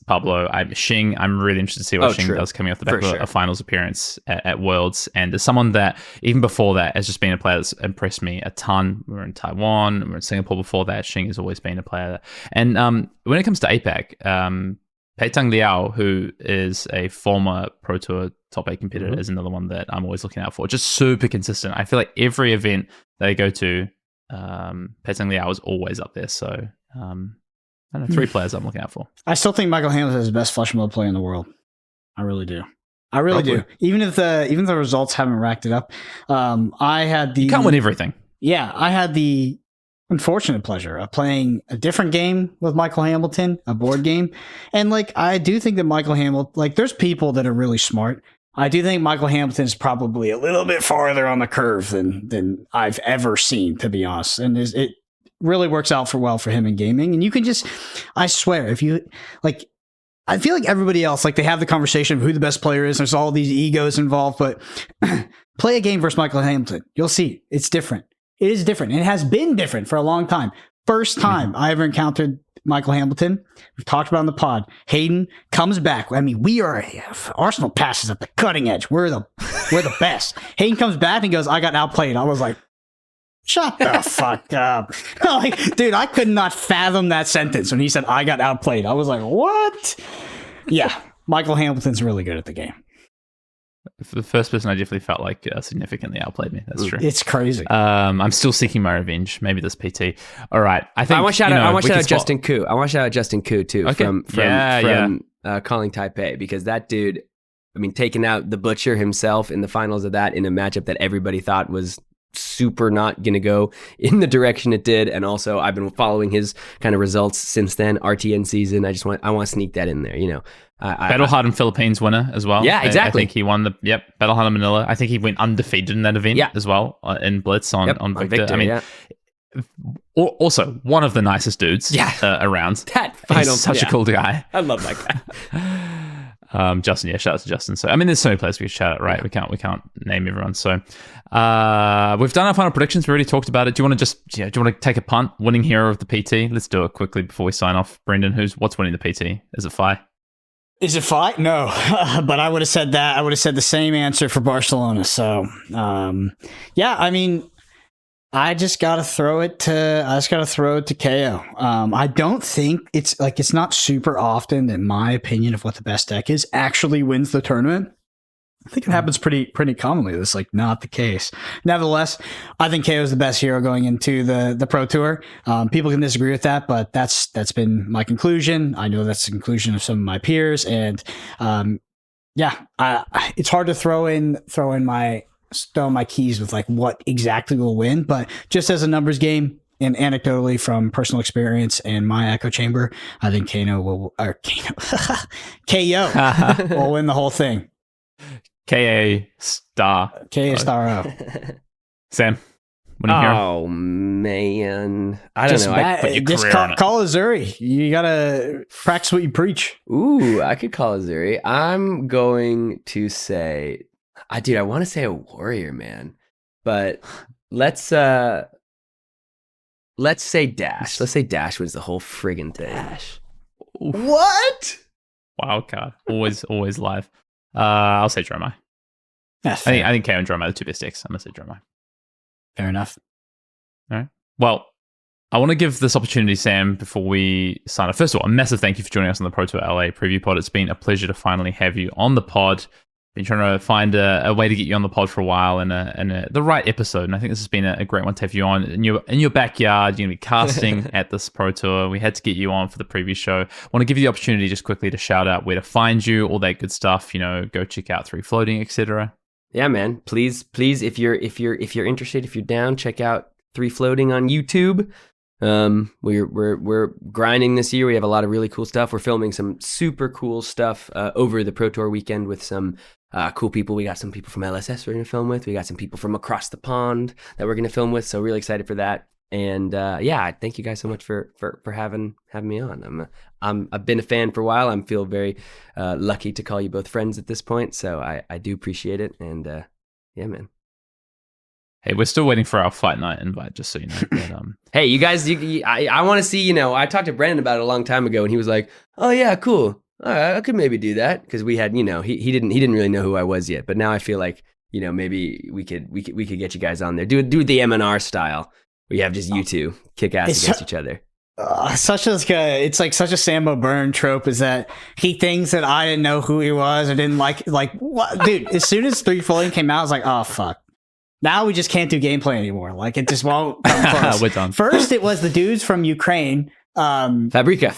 Pablo. Xing, I'm really interested to see what Xing does coming off the back of a finals appearance at Worlds. And as someone that, even before that, has just been a player that's impressed me a ton. We were in Taiwan, we were in Singapore before that. Xing has always been a player. And when it comes to APAC, Peitang Liao, who is a former Pro Tour top 8 competitor, is another one that I'm always looking out for. Just super consistent. I feel like every event they go to, Peitang Liao is always up there. So I don't know, 3 players I'm looking out for. I still think Michael Hamilton is the best flush mode player in the world. I really do. I really do. Even if the results haven't racked it up, I had the. You can't win everything. Yeah, I had the unfortunate pleasure of playing a different game with Michael Hamilton, a board game. And I do think that Michael Hamilton, there's people that are really smart. I do think Michael Hamilton is probably a little bit farther on the curve than I've ever seen, to be honest. And it really works out well for him in gaming. And you can I swear, if you I feel like everybody else, they have the conversation of who the best player is. There's all these egos involved, but play a game versus Michael Hamilton. You'll see it's different. It is different. It has been different for a long time. First time I ever encountered Michael Hamilton, we've talked about in the pod. Hayden comes back. I mean, we are Arsenal passes at the cutting edge. We're the best. Hayden comes back and he goes, "I got outplayed." I was like, shut the fuck up. Dude, I could not fathom that sentence when he said, "I got outplayed." I was like, what? Yeah, Michael Hamilton's really good at the game. The first person I definitely felt like significantly outplayed me. That's true. It's crazy. I'm still seeking my revenge. Maybe this PT. All right. I think I want to shout out Justin Koo. I want to shout out Justin Koo too from Calling Taipei, because that dude, I mean, taking out the Butcher himself in the finals of that in a matchup that everybody thought was super not going to go in the direction it did. And also I've been following his kind of results since then, RTN season. I want to sneak that in there, Battle Hardened Philippines winner as well. Yeah, exactly. I think he won Battle Hardened Manila. I think he went undefeated in that event as well in Blitz on Victor. I mean, also one of the nicest dudes around. That final, he's such a cool guy. I love that guy. Justin, shout out to Justin. So I mean, there's so many players we could shout out, right? We can't name everyone. So we've done our final predictions. We already talked about it. Do you want to take a punt? Winning hero of the PT. Let's do it quickly before we sign off. Branden, what's winning the PT? Is it Fi? Is it Fi? No, but I would have said that. I would have said the same answer for Barcelona. So I mean, I just gotta throw it to KO. I don't think it's not super often that my opinion of what the best deck is actually wins the tournament. I think it happens pretty commonly. That's not the case. Nevertheless, I think KO is the best hero going into the Pro Tour. People can disagree with that, but that's been my conclusion. I know that's the conclusion of some of my peers, and it's hard to throw in my keys with what exactly will win. But just as a numbers game and anecdotally from personal experience and my echo chamber, I think KO will win the whole thing. KA star O. Sam, what do you hear? Oh man, I don't know. Just call Azuri. You gotta practice what you preach. Ooh, I could call Azuri. I'm going to say, I want to say a warrior, man, but let's let's say Dash. Let's say Dash was the whole friggin' thing. Dash. What? Wild card. Always live. I'll say Dromai. That's I fair. think KO and Dromai are the two best decks. I'm gonna say Dromai. Fair enough. All right. Well, I want to give this opportunity, Sam, before we sign off. First of all, a massive thank you for joining us on the Pro Tour LA preview pod. It's been a pleasure to finally have you on the pod. Been trying to find a way to get you on the pod for a while and the right episode. And I think this has been a great one to have you on in your backyard. You're going to be casting at this Pro Tour. We had to get you on for the previous show. Want to give you the opportunity just quickly to shout out where to find you, all that good stuff. Go check out 3 Floating, etc. Yeah, man. Please, if you're interested, if you're down, check out 3 Floating on YouTube. We're grinding this year. We have a lot of really cool stuff. We're filming some super cool stuff over the Pro Tour weekend with some cool people. We got some people from LSS we're going to film with. We got some people from across the pond that we're going to film with. So really excited for that. And yeah, thank you guys so much for having me on. I've been a fan for a while. I feel very lucky to call you both friends at this point. So I do appreciate it. And yeah, man. Hey, we're still waiting for our fight night invite, just so you know. But, hey, you guys, I want to see, I talked to Branden about it a long time ago, and he was like, oh, yeah, cool. All right, I could maybe do that. Because we had, he didn't really know who I was yet. But now I feel like, maybe we could get you guys on there. Do the MNR style, where you have just you two kick ass against each other. It's like such a Sam O'Byrne trope is that he thinks that I didn't know who he was or didn't like what, dude. As soon as 3 Floating came out, I was like, oh fuck. Now we just can't do gameplay anymore. Like it just won't come close. We're done. First, it was the dudes from Ukraine, Fabrica,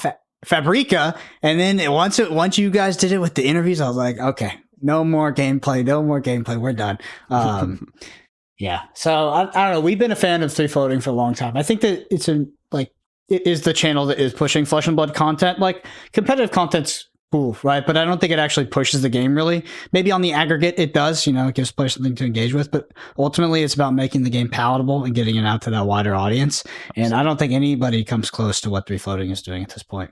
and then once you guys did it with the interviews, I was like, okay, no more gameplay, we're done. Yeah. So I don't know. We've been a fan of 3 Floating for a long time. I think that it is the channel that is pushing Flesh and Blood content. Like competitive content's cool, right? But I don't think it actually pushes the game really. Maybe on the aggregate it does, it gives players something to engage with, but ultimately it's about making the game palatable and getting it out to that wider audience. And I don't think anybody comes close to what 3 Floating is doing at this point.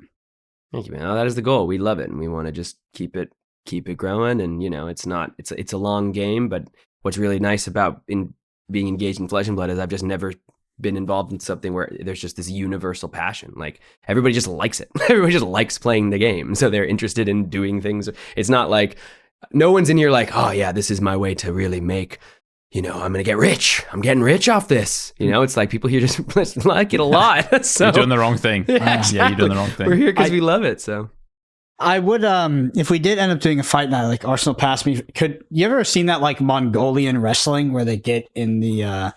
Thank you, man. That is the goal. We love it, and we want to just keep it growing. And it's a long game, but what's really nice about being engaged in Flesh and Blood is I've just never been involved in something where there's just this universal passion. Like everybody just likes it. Everybody just likes playing the game. So they're interested in doing things. It's not like no one's in here like, oh yeah, this is my way to really make, I'm going to get rich. I'm getting rich off this. It's like people here just like it a lot. So you're doing the wrong thing. Yeah, exactly. You're doing the wrong thing. We're here because we love it. So I would, if we did end up doing a fight night, like Arsenal passed me, could you ever seen that like Mongolian wrestling where they get in the,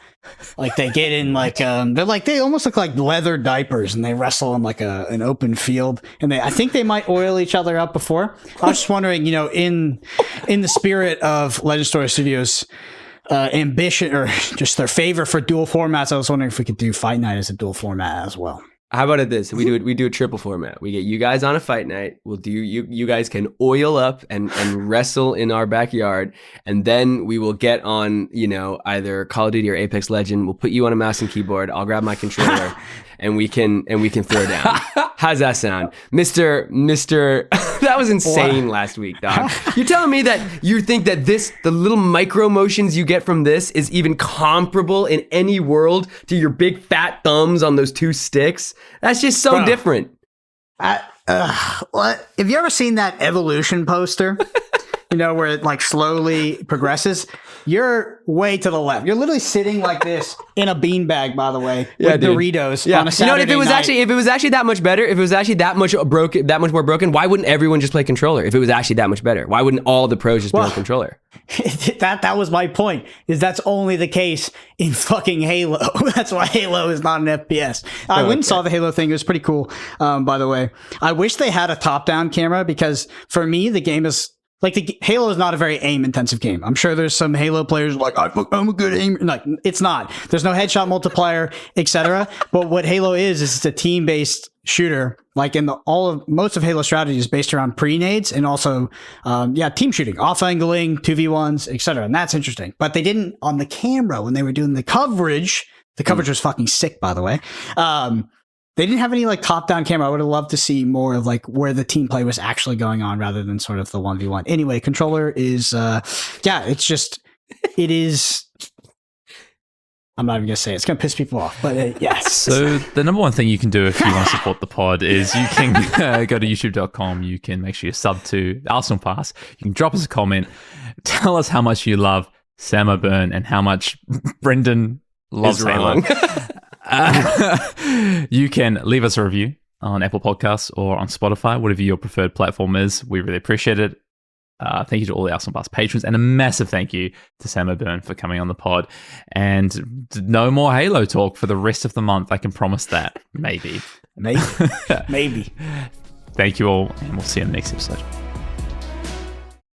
they almost look like leather diapers and they wrestle in like an open field and I think they might oil each other up before. I was just wondering, in the spirit of Legend Story Studios, ambition or just their favor for dual formats, I was wondering if we could do fight night as a dual format as well. How about this? We do a triple format. We get you guys on a fight night. We'll do you guys can oil up and wrestle in our backyard, and then we will get on either Call of Duty or Apex Legend. We'll put you on a mouse and keyboard. I'll grab my controller, and we can throw down. How's that sound, Mister? That was insane last week, dog. You're telling me that you think that the little micro motions you get from this is even comparable in any world to your big fat thumbs on those 2 sticks? That's just so different. What? Have you ever seen that evolution poster? Where it like slowly progresses. You're way to the left. You're literally sitting like this in a beanbag, by the way, with Doritos on a Saturday if it was actually that much better, if it was actually that much more broken, why wouldn't everyone just play controller? If it was actually that much better, why wouldn't all the pros just play on controller? That was my point. Is that's only the case in fucking Halo. That's why Halo is not an FPS. I went and saw the Halo thing. It was pretty cool. By the way, I wish they had a top-down camera because for me the game is. Like Halo is not a very aim-intensive game. I'm sure there's some Halo players like I'm a good aim. Like it's not. There's no headshot multiplier, etc. But what Halo is it's a team-based shooter. Like most of Halo strategy is based around pre-nades and also, team shooting, off-angling, 2v1s, etc. And that's interesting. But they didn't on the camera when they were doing the coverage. The coverage was fucking sick, by the way. They didn't have any like top-down camera. I would have loved to see more of like where the team play was actually going on rather than sort of the 1v1. Anyway, controller is, it is. I'm not even going to say it. It's going to piss people off, but yes. So the number one thing you can do if you want to support the pod is you can go to youtube.com. You can make sure you sub to Arsenal Pass. You can drop us a comment. Tell us how much you love Sam O'Byrne and how much Branden loves Halo. You can leave us a review on Apple Podcasts or on Spotify, whatever your preferred platform is. We really appreciate it. Thank you to all the Arsenal Pass patrons, and a massive thank you to Sam O'Byrne for coming on the pod. And no more Halo talk for the rest of the month. I can promise that. Maybe. Maybe. Thank you all, and we'll see you in the next episode.